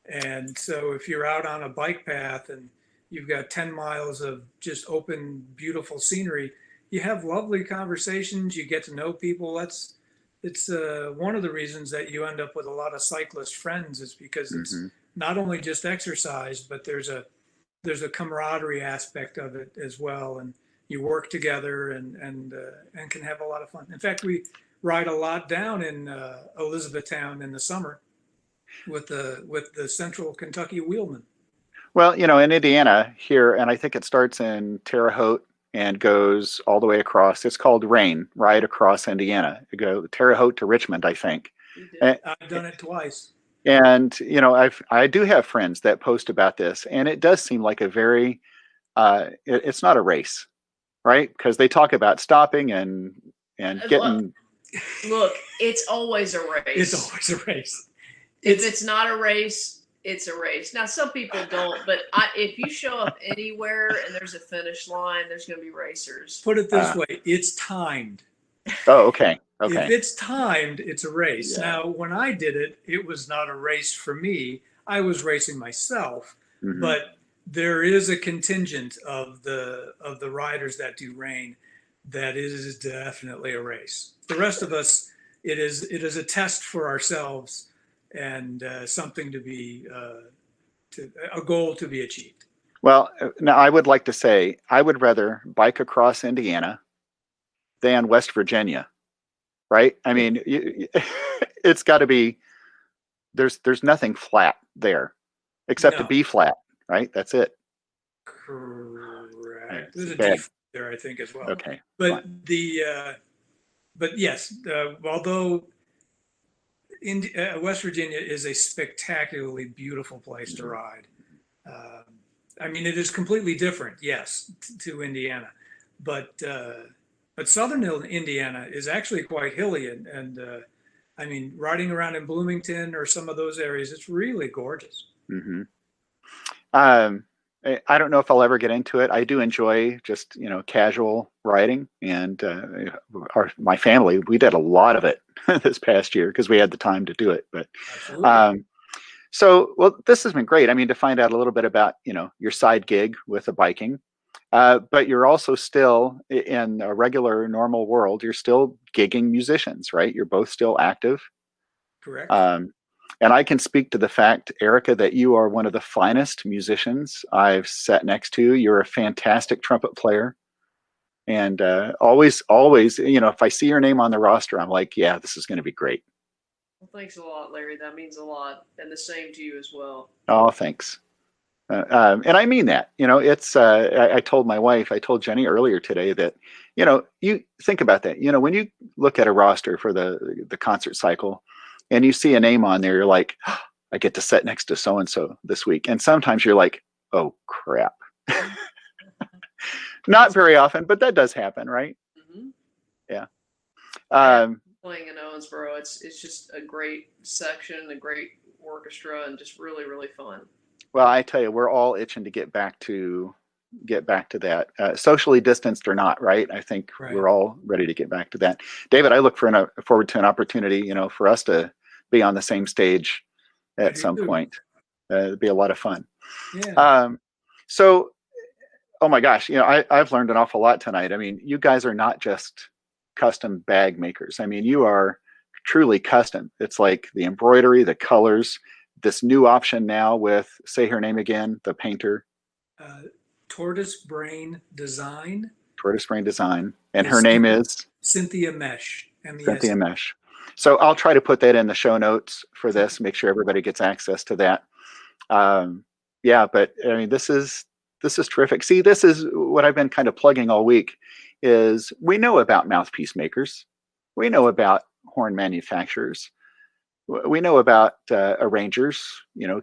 And so if you're out on a bike path and you've got 10 miles of just open, beautiful scenery, you have lovely conversations, you get to know people. It's one of the reasons that you end up with a lot of cyclist friends, is because it's Mm-hmm. not only just exercise, but there's a camaraderie aspect of it as well, and you work together and can have a lot of fun. In fact, we ride a lot down in Elizabethtown in the summer with the Central Kentucky Wheelmen. Well, in Indiana here, and I think it starts in Terre Haute and goes all the way across. It's called Rain, right across Indiana. You go Terre Haute to Richmond, I think. We did. And, I've done it twice. I do have friends that post about this, and it does seem like a very it's not a race, right? Because they talk about stopping and Look, getting. look, it's always a It's race. always a race. If it's not a race, it's a race. Now, some people don't, but if you show up anywhere and there's a finish line, there's going to be racers. Put it this way, it's timed. Oh, okay, If okay, it's timed, it's a race. yeah. Now, when I did it, it was not a race for me. I was racing myself, Mhm. but there is a contingent of the riders that do rain that is definitely a race. The rest of us, it is a test for ourselves, and something to be a goal to be achieved. Well, now I would like to say I would rather bike across Indiana than West Virginia, right? I mean, it's got to be. There's nothing flat there, except a No, B flat, right? That's it. correct. It's There's a D bad. there, I think, as well. Okay, But fine. but yes, although West Virginia is a spectacularly beautiful place to Mhm. ride. Uh, I mean, it is completely different, yes, to Indiana, but southern Indiana is actually quite hilly, and I mean, riding around in Bloomington or some of those areas, it's really gorgeous. Mm-hmm. Um, I don't know if I'll ever get into it. I do enjoy just casual riding, and my family, we did a lot of it this past year because we had the time to do it. But Absolutely. um, well, this has been great. I mean, to find out a little bit about your side gig with the biking, but you're also still in a regular, normal world. You're still gigging musicians, right? You're both still active. Correct. Um, and I can speak to the fact, Erica, that you are one of the finest musicians I've sat next to. You're a fantastic trumpet player. And always, if I see your name on the roster, I'm like, yeah, this is going to be great. Well, thanks a lot, Larry. That means a lot. And the same to you as well. Oh, thanks. And I mean that. It's. I told my wife, I told Jenny earlier today that, you think about that. When you look at a roster for the concert cycle, and you see a name on there, you're like, oh, I get to sit next to so and so this week. And sometimes you're like, oh crap. Not very often, but that does happen, right? Mm-hmm. Yeah. Playing in Owensboro, it's just a great section, a great orchestra, and just really, really fun. Well, I tell you, we're all itching to get back to that, socially distanced or not, right? I think Right. we're all ready to get back to that. David, I look forward to an opportunity, for us to be on the same stage at some point. It'd be a lot of fun. Yeah. So, oh my gosh, I've learned an awful lot tonight. I mean, you guys are not just custom bag makers. I mean, you are truly custom. It's like the embroidery, the colors, this new option now with, say her name again, the painter. Tortoise Brain Design. Tortoise Brain Design. And her name is? Cynthia Mesh. MES. Cynthia Mesh. So I'll try to put that in the show notes for this, make sure everybody gets access to that. Yeah, but I mean, this is terrific. See, this is what I've been kind of plugging all week is we know about mouthpiece makers. We know about horn manufacturers. We know about arrangers,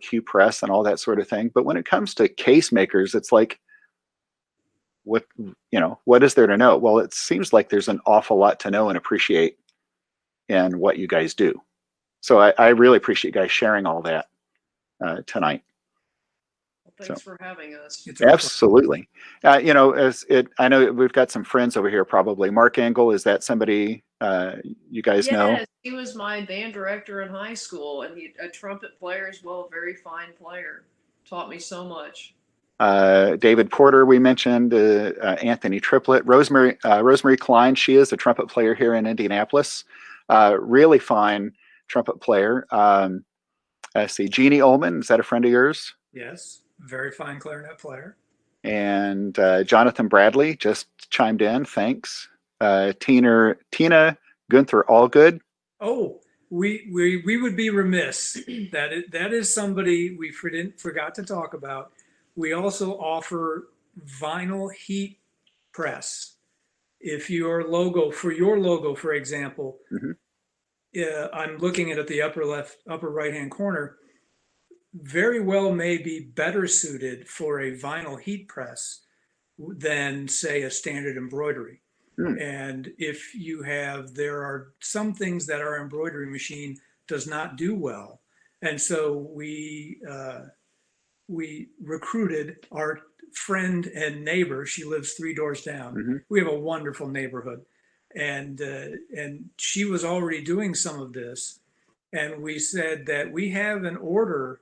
Q Press and all that sort of thing. But when it comes to case makers, it's like, what is there to know? Well, it seems like there's an awful lot to know and appreciate in what you guys do. So I really appreciate you guys sharing all that tonight. Well, thanks for having us. Absolutely. I know we've got some friends over here. Probably Mark Engel. Is that somebody you guys know? Yes, he was my band director in high school, and a trumpet player as well, a very fine player. Taught me so much. David Porter, we mentioned, Anthony Triplett, Rosemary Klein. She is a trumpet player here in Indianapolis. Really fine trumpet player. I see Jeannie Ullman. Is that a friend of yours? Yes, very fine clarinet player. And Jonathan Bradley just chimed in. Thanks. Tina Gunther Allgood. Oh, we would be remiss. That is somebody we forgot to talk about. We also offer vinyl heat press. If your logo, for example, I'm looking at the upper right hand corner, very well may be better suited for a vinyl heat press than, say, a standard embroidery. And if there are some things that our embroidery machine does not do well. And so we recruited our friend and neighbor. She lives 3 doors down. We have a wonderful neighborhood. And she was already doing some of this. And we said that we have an order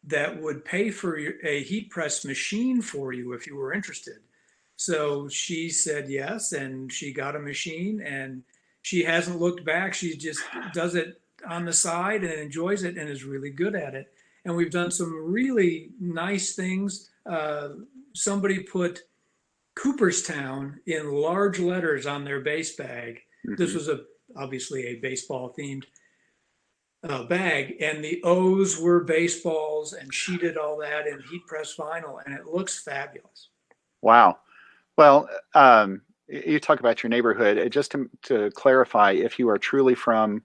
that would pay for a heat press machine for you if you were interested. So she said yes, and she got a machine, and she hasn't looked back. She just does it on the side and enjoys it and is really good at it. And we've done some really nice things. Somebody put Cooperstown in large letters on their bass bag. This was obviously a baseball themed bag, and the O's were baseballs, and she did all that in heat press vinyl, and it looks fabulous. Wow. Well, you talk about your neighborhood. Just to clarify, if you are truly from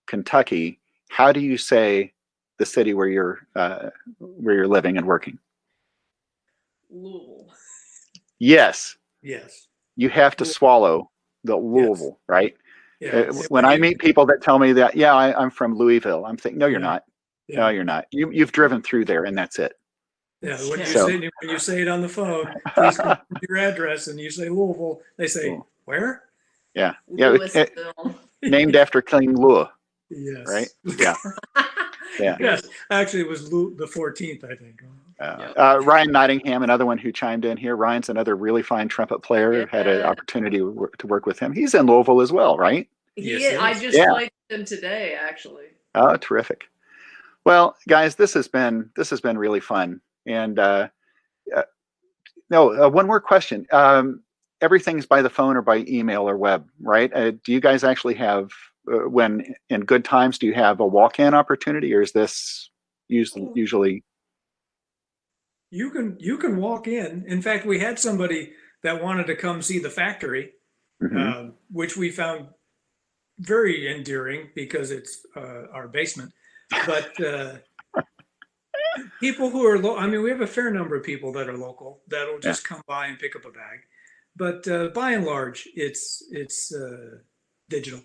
Kentucky, how do you say the city where you're living and working? Louisville. Yes. Yes. You have to swallow the Louisville, right? Yeah. When I meet people that tell me that, yeah, I'm from Louisville, I'm thinking, no, you're not. Yeah. No, you're not. You've driven through there, and that's it. Yeah, when you say it on the phone, please confirm your address, and you say Louisville, they say, where? Yeah. Louisville. Named after King Louis. Yes. Right? Yeah. Yeah. Yes. Actually, it was the 14th, I think. Ryan Nottingham, another one who chimed in here. Ryan's another really fine trumpet player. Had an opportunity to work with him. He's in Louisville as well, right? I just played with him today, actually. Oh, terrific. Well, guys, this has been really fun. And one more question. Everything's by the phone or by email or web, right? Do you guys actually have, when in good times, do you have a walk-in opportunity, or is this usually? You can walk in. In fact, we had somebody that wanted to come see the factory, Hmm. which we found very endearing because it's our basement. But people who are I mean, we have a fair number of people that are local that'll Yeah, just come by and pick up a bag. But by and large, it's digital.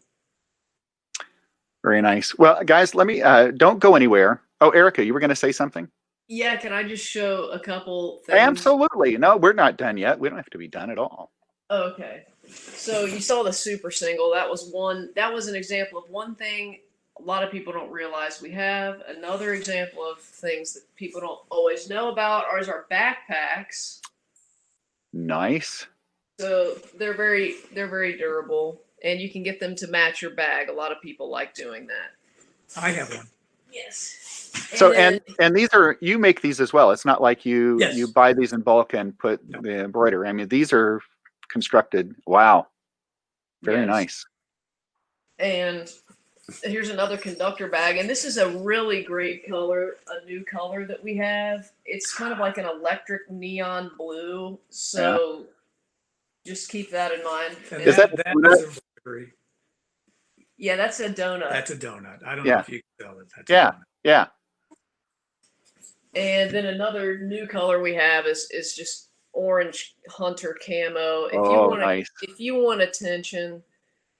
very nice. Well, guys, let me don't go anywhere. Oh, Erica, you were going to say something? Yeah, can I just show a couple things? Absolutely. No, we're not done yet. We don't have to be done at all. Okay. So you saw the super single. That was one. That was an example of one thing a lot of people don't realize we have. Another example of things that people don't always know about are our backpacks. Nice. So they're very durable, and you can get them to match your bag. A lot of people like doing that. I have one. Yes. So And and these are, you make these as well. It's not like you Yes. buy these in bulk and put No. the embroidery. I mean, these are constructed. Wow, very yes. nice. And here's another conductor bag, and this is a really great color, a new color that we have. It's kind of like an electric neon blue, Yeah. so just keep that in mind. And Is that that donut? is embroidery. Yeah, that's a donut. That's a donut. I don't know Yeah. if you can tell that. That's a Yeah. donut. Yeah. And then another new color we have is just orange hunter camo. Oh, nice. If you want attention,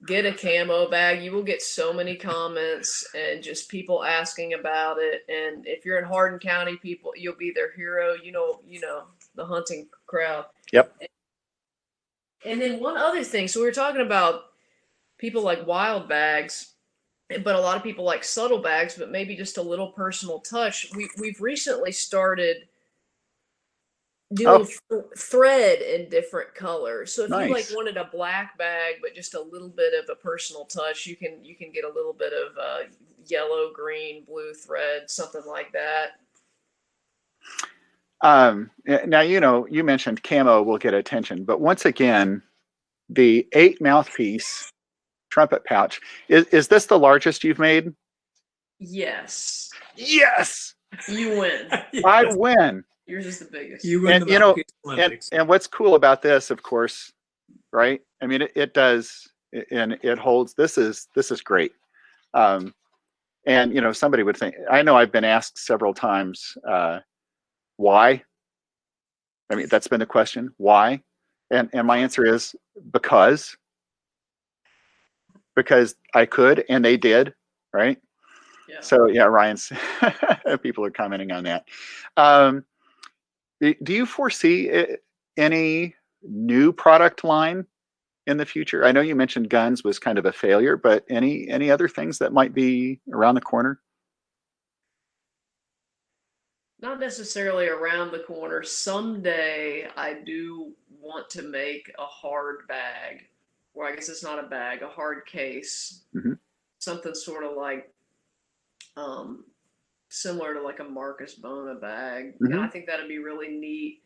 get a camo bag. You will get so many comments and just people asking about it. And if you're in Hardin County, people, you'll be their hero. You know the hunting crowd. Yep. And then one other thing. So we were talking about people like wild bags, but a lot of people like subtle bags, but maybe just a little personal touch. We've recently started Oh, doing thread in different colors. So if you like nice. wanted a black bag but just a little bit of a personal touch, you can get a little bit of yellow, green, blue thread, something like that. Now, you mentioned camo will get attention, but once again, the 8 mouthpiece trumpet pouch, is this the largest you've made? Yes, Yes, you win. I Yes. win. Yours is the biggest. You win And the mouthpiece and Olympics. and what's cool about this, of course, right? I mean, it does, and it holds. This is great. Um, and somebody would think. I know I've been asked several times, why. I mean, that's been the question, why, and my answer is because I could, and they did, right? Yeah. So yeah, Ryan's people are commenting on that. Um, do you foresee any new product line in the future? I know you mentioned guns was kind of a failure, but any other things that might be around the corner? Not necessarily around the corner. Someday I do want to make a hard bag. Well, I guess it's not a bag, a hard case. Hmm. Something sort of like um, similar to like a Marcus Bona bag. And Hmm. I think that'd be really neat.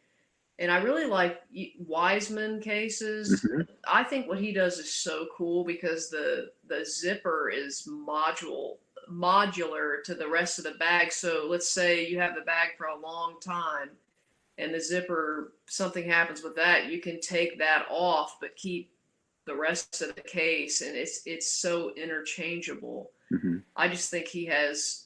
And I really like Wiseman cases. Hmm. I think what he does is so cool because the zipper is modular to the rest of the bag. So let's say you have the bag for a long time and the zipper, something happens with that, you can take that off but keep the rest of the case, and it's so interchangeable. Hmm. I just think he has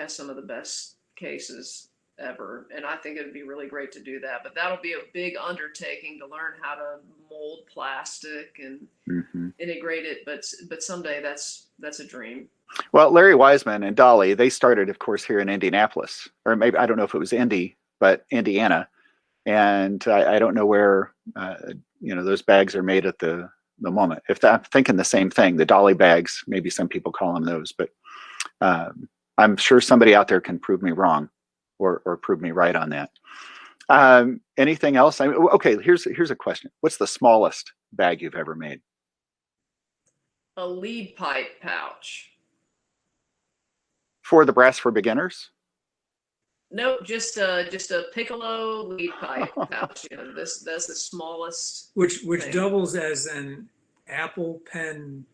some of the best cases ever, and I think it would be really great to do that. But that'll be a big undertaking to learn how to mold plastic and Hmm. integrate it. But someday that's a dream. Well, Larry Wiseman and Dolly, they started, of course, here in Indianapolis, or maybe I don't know if it was Indy, but Indiana. And I don't know where those bags are made at the moment. If I'm thinking the same thing, the dolly bags, maybe some people call them those, but I'm sure somebody out there can prove me wrong or prove me right on that. Anything else? Okay, here's a question. What's the smallest bag you've ever made? A lead pipe pouch. For the Brass for Beginners? Nope, just a piccolo lead pipe pouch. That's the smallest which thing. doubles as an Apple Pen.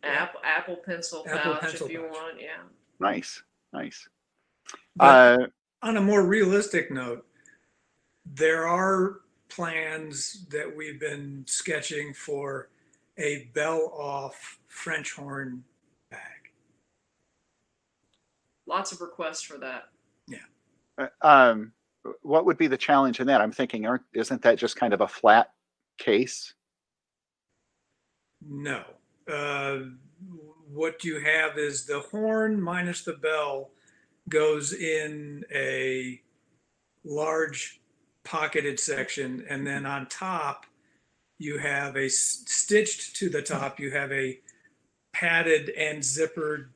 Apple pencil Apple pouch pencil if you pouch. want. Yeah. Nice. But on a more realistic note, There are plans that we've been sketching for a bell-off French horn bag. Lots of requests for that. What would be the challenge in that? I'm thinking, isn't that just kind of a flat case? No. What you have is the horn minus the bell goes in a large pocketed section, and then on top you have a stitched to the top, you have a padded and zippered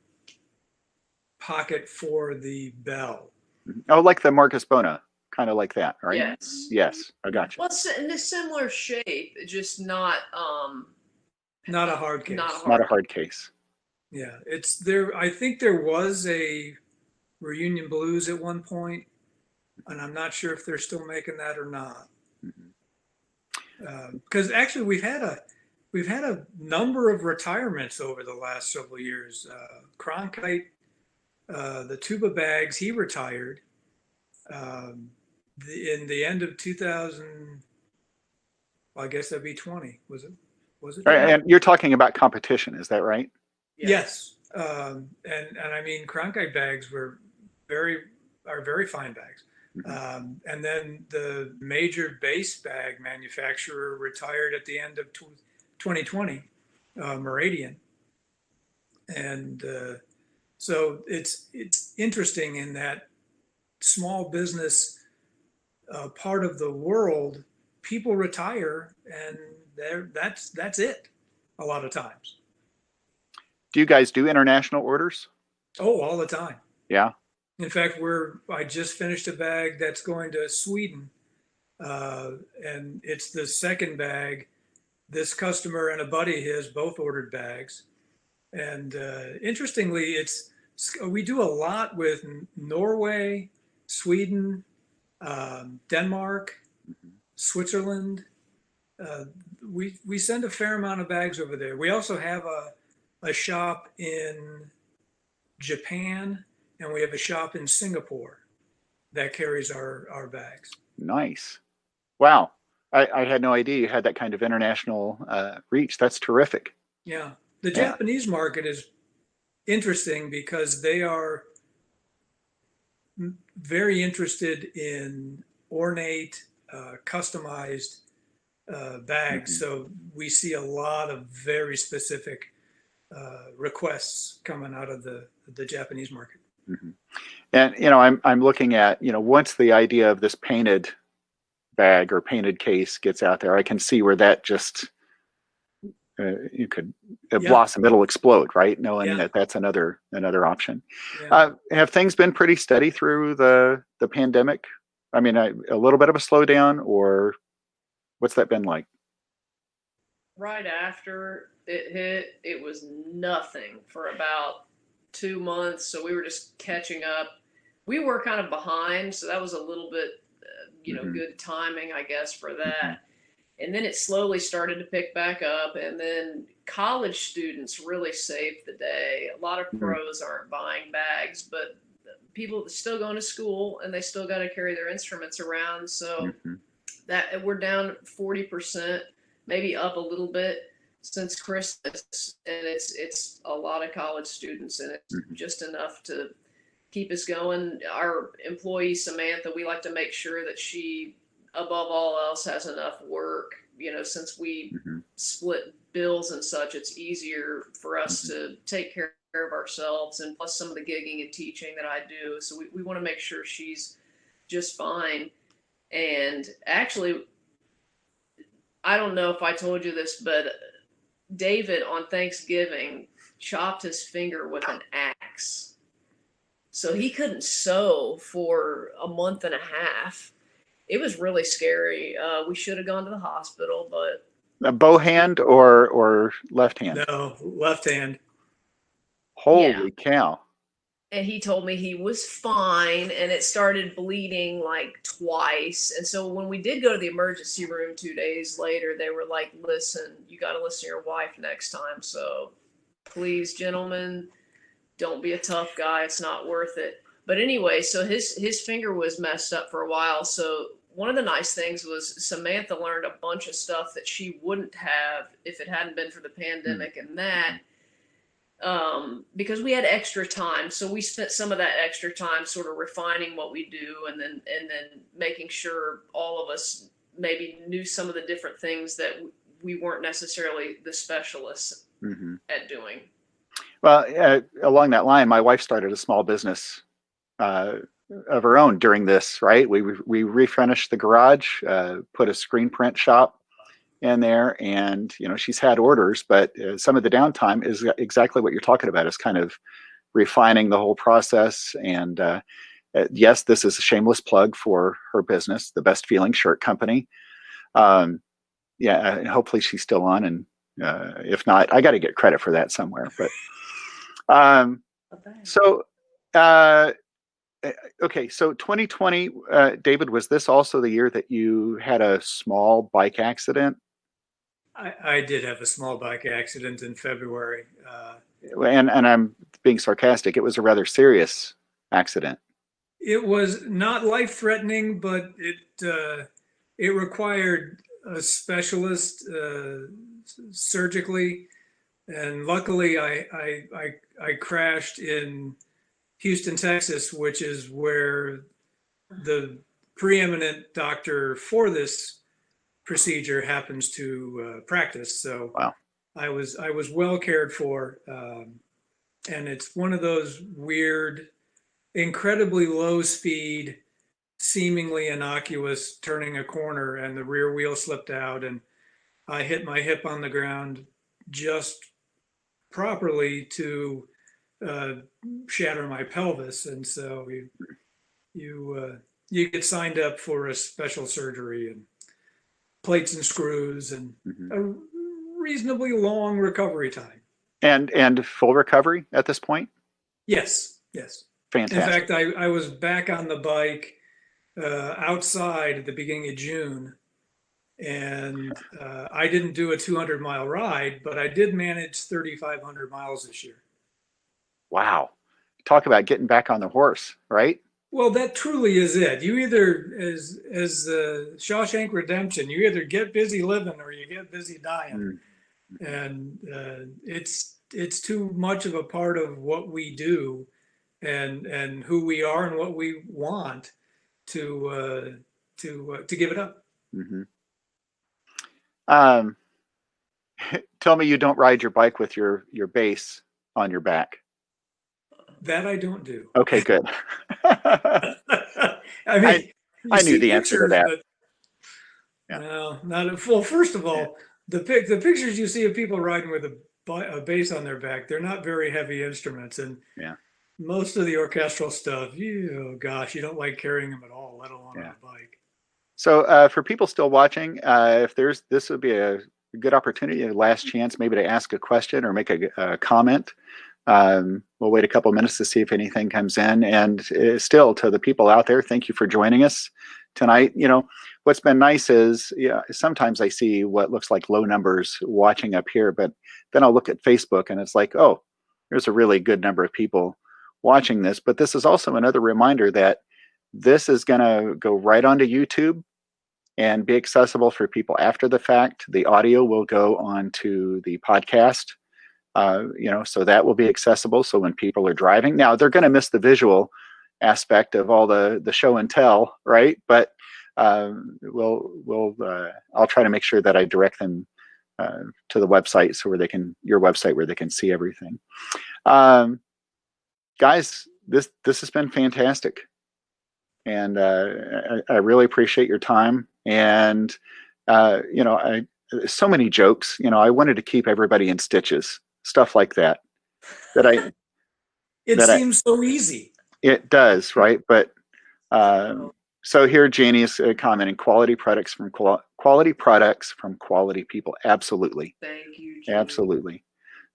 pocket for the bell. Oh, like the Marcus Bona, kind of like that, right? Yes. Yes, I got you. Well, it's in a similar shape, just not Not a hard case. Not a hard case. Yeah, it's there. I think there was a Reunion Blues at one point, and I'm not sure if they're still making that or not. Because actually, we've had a number of retirements over the last several years. Cronkite, the tuba bags, he retired in the end of 2000. Well, I guess that'd be 20. Was it? Right, and you're talking about competition, is that right? Yes. And I mean, Cronkite bags are very fine bags. And then the major bass bag manufacturer retired at the end of 2020, Meridian. And so it's interesting in that small business part of the world, people retire and that's it a lot of times. Do you guys do international orders? Oh, all the time. Yeah. In fact, I just finished a bag that's going to Sweden, and it's the second bag. This customer and a buddy of his both ordered bags, and interestingly, we do a lot with Norway, Sweden, Denmark, Switzerland. We send a fair amount of bags over there. We also have a shop in Japan, and we have a shop in Singapore that carries our bags. Nice. Wow. I had no idea you had that kind of international reach. That's terrific. Yeah. The Japanese market is interesting because they are very interested in ornate, customized bags. So we see a lot of very specific requests coming out of the Japanese market. And I'm looking at once the idea of this painted bag or painted case gets out there, I can see where that just you could blossom. It'll explode, right? Knowing that that's another option. Have things been pretty steady through the pandemic? I mean, a little bit of a slowdown, or what's that been like? Right after it hit, it was nothing for about 2 months. So we were just catching up. We were kind of behind, so that was a little bit, good timing, I guess, for that. And then it slowly started to pick back up. And then college students really saved the day. A lot of pros aren't buying bags, but people are still going to school and they still got to carry their instruments around. So that we're down 40%, maybe up a little bit since Christmas. And it's a lot of college students, and it's just enough to keep us going. Our employee, Samantha, we like to make sure that she, above all else, has enough work. Since we split bills and such, it's easier for us to take care of ourselves, and plus some of the gigging and teaching that I do. So we want to make sure she's just fine. And actually, I don't know if I told you this, but David on Thanksgiving chopped his finger with an axe. So he couldn't sew for a month and a half. It was really scary. We should have gone to the hospital, but a bow hand or left hand? No, left hand. Holy cow. And he told me he was fine, and it started bleeding like twice. And so when we did go to the emergency room 2 days later, they were like, listen, you got to listen to your wife next time. So please, gentlemen, don't be a tough guy. It's not worth it. But anyway, so his finger was messed up for a while. So one of the nice things was Samantha learned a bunch of stuff that she wouldn't have if it hadn't been for the pandemic and that. Because we had extra time, so we spent some of that extra time sort of refining what we do, and then making sure all of us maybe knew some of the different things that we weren't necessarily the specialists at doing. Well, along that line, my wife started a small business of her own during this. Right, we refurnished the garage, put a screen print shop in there, and she's had orders, but some of the downtime is exactly what you're talking about, is kind of refining the whole process. And yes, this is a shameless plug for her business, the Best Feeling Shirt Company. Yeah, hopefully she's still on, and if not, I got to get credit for that somewhere. But so okay, so 2020, David, was this also the year that you had a small bike accident? I did have a small bike accident in February. And I'm being sarcastic. It was a rather serious accident. It was not life-threatening, but it required a specialist surgically, and luckily I crashed in Houston, Texas, which is where the preeminent doctor for this procedure happens to practice. So Wow. I was well cared for, and it's one of those weird, incredibly low speed, seemingly innocuous turning a corner, and the rear wheel slipped out, and I hit my hip on the ground just properly to shatter my pelvis, and so you get signed up for a special surgery and plates and screws and a reasonably long recovery time. And full recovery at this point? Yes, yes. Fantastic. In fact, I was back on the bike outside at the beginning of June, and I didn't do a 200-mile ride, but I did manage 3,500 miles this year. Wow. Talk about getting back on the horse, right? Well, that truly is it. You either, as Shawshank Redemption, you either get busy living or you get busy dying. And it's too much of a part of what we do and who we are and what we want to give it up. Tell me you don't ride your bike with your base on your back. That I don't do. Okay, good. I mean, I knew the answer to that. But no, not well. First of all, the pictures you see of people riding with a bass on their back, they're not very heavy instruments, and most of the orchestral stuff, oh gosh, you don't like carrying them at all, let alone on a bike. So for people still watching, if this would be a good opportunity, a last chance maybe to ask a question or make a comment. We'll wait a couple minutes to see if anything comes in. And still, to the people out there, thank you for joining us tonight. What's been nice is, sometimes I see what looks like low numbers watching up here, but then I'll look at Facebook and it's like, oh, there's a really good number of people watching this. But this is also another reminder that this is going to go right onto YouTube and be accessible for people after the fact. The audio will go onto the podcast. So that will be accessible. So when people are driving, now they're going to miss the visual aspect of all the show and tell, right? But I'll try to make sure that I direct them to the website, so your website, where they can see everything. Guys, this has been fantastic, and I really appreciate your time. And so many jokes. I wanted to keep everybody in stitches. Stuff like that. It seems so easy. It does, right? But so here, Janie is commenting: quality products from quality people. Absolutely. Thank you, Janie. Absolutely.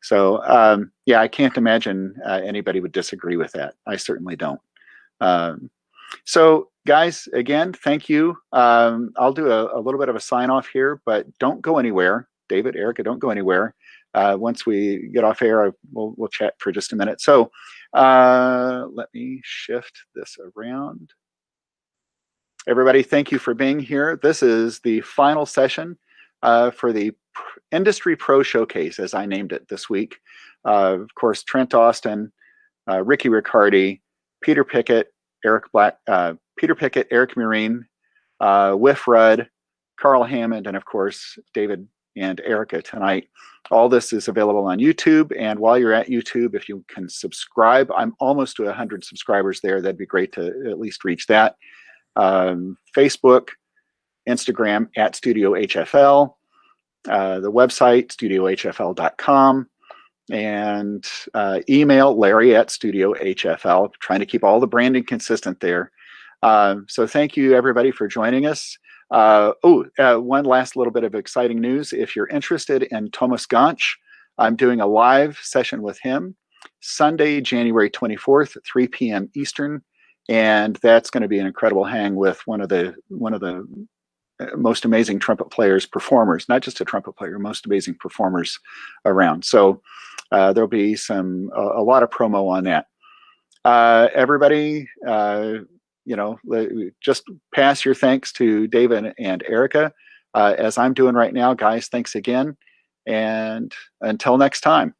So I can't imagine anybody would disagree with that. I certainly don't. So guys, again, thank you. I'll do a little bit of a sign off here, but don't go anywhere. David, Erica, don't go anywhere. Once we get off air, we'll chat for just a minute. So let me shift this around. Everybody, thank you for being here. This is the final session for the Industry Pro Showcase, as I named it this week. Of course, Trent Austin, Ricky Riccardi, Peter Pickett, Eric Murine, Whiff Rudd, Carl Hammond, and of course, David and Erica tonight. All this is available on YouTube. And while you're at YouTube, if you can subscribe, I'm almost to 100 subscribers there. That'd be great to at least reach that. Facebook, Instagram at Studio HFL, the website, studiohfl.com, and email Larry at Studio HFL, trying to keep all the branding consistent there. So thank you, everybody, for joining us. One last little bit of exciting news. If you're interested in Thomas Ganch, I'm doing a live session with him Sunday, January 24th, 3 p.m. Eastern, and that's going to be an incredible hang with one of the most amazing trumpet players, performers, not just a trumpet player, most amazing performers around. So there'll be a lot of promo on that. Everybody, just pass your thanks to David and Erica, as I'm doing right now. Guys, thanks again. And until next time.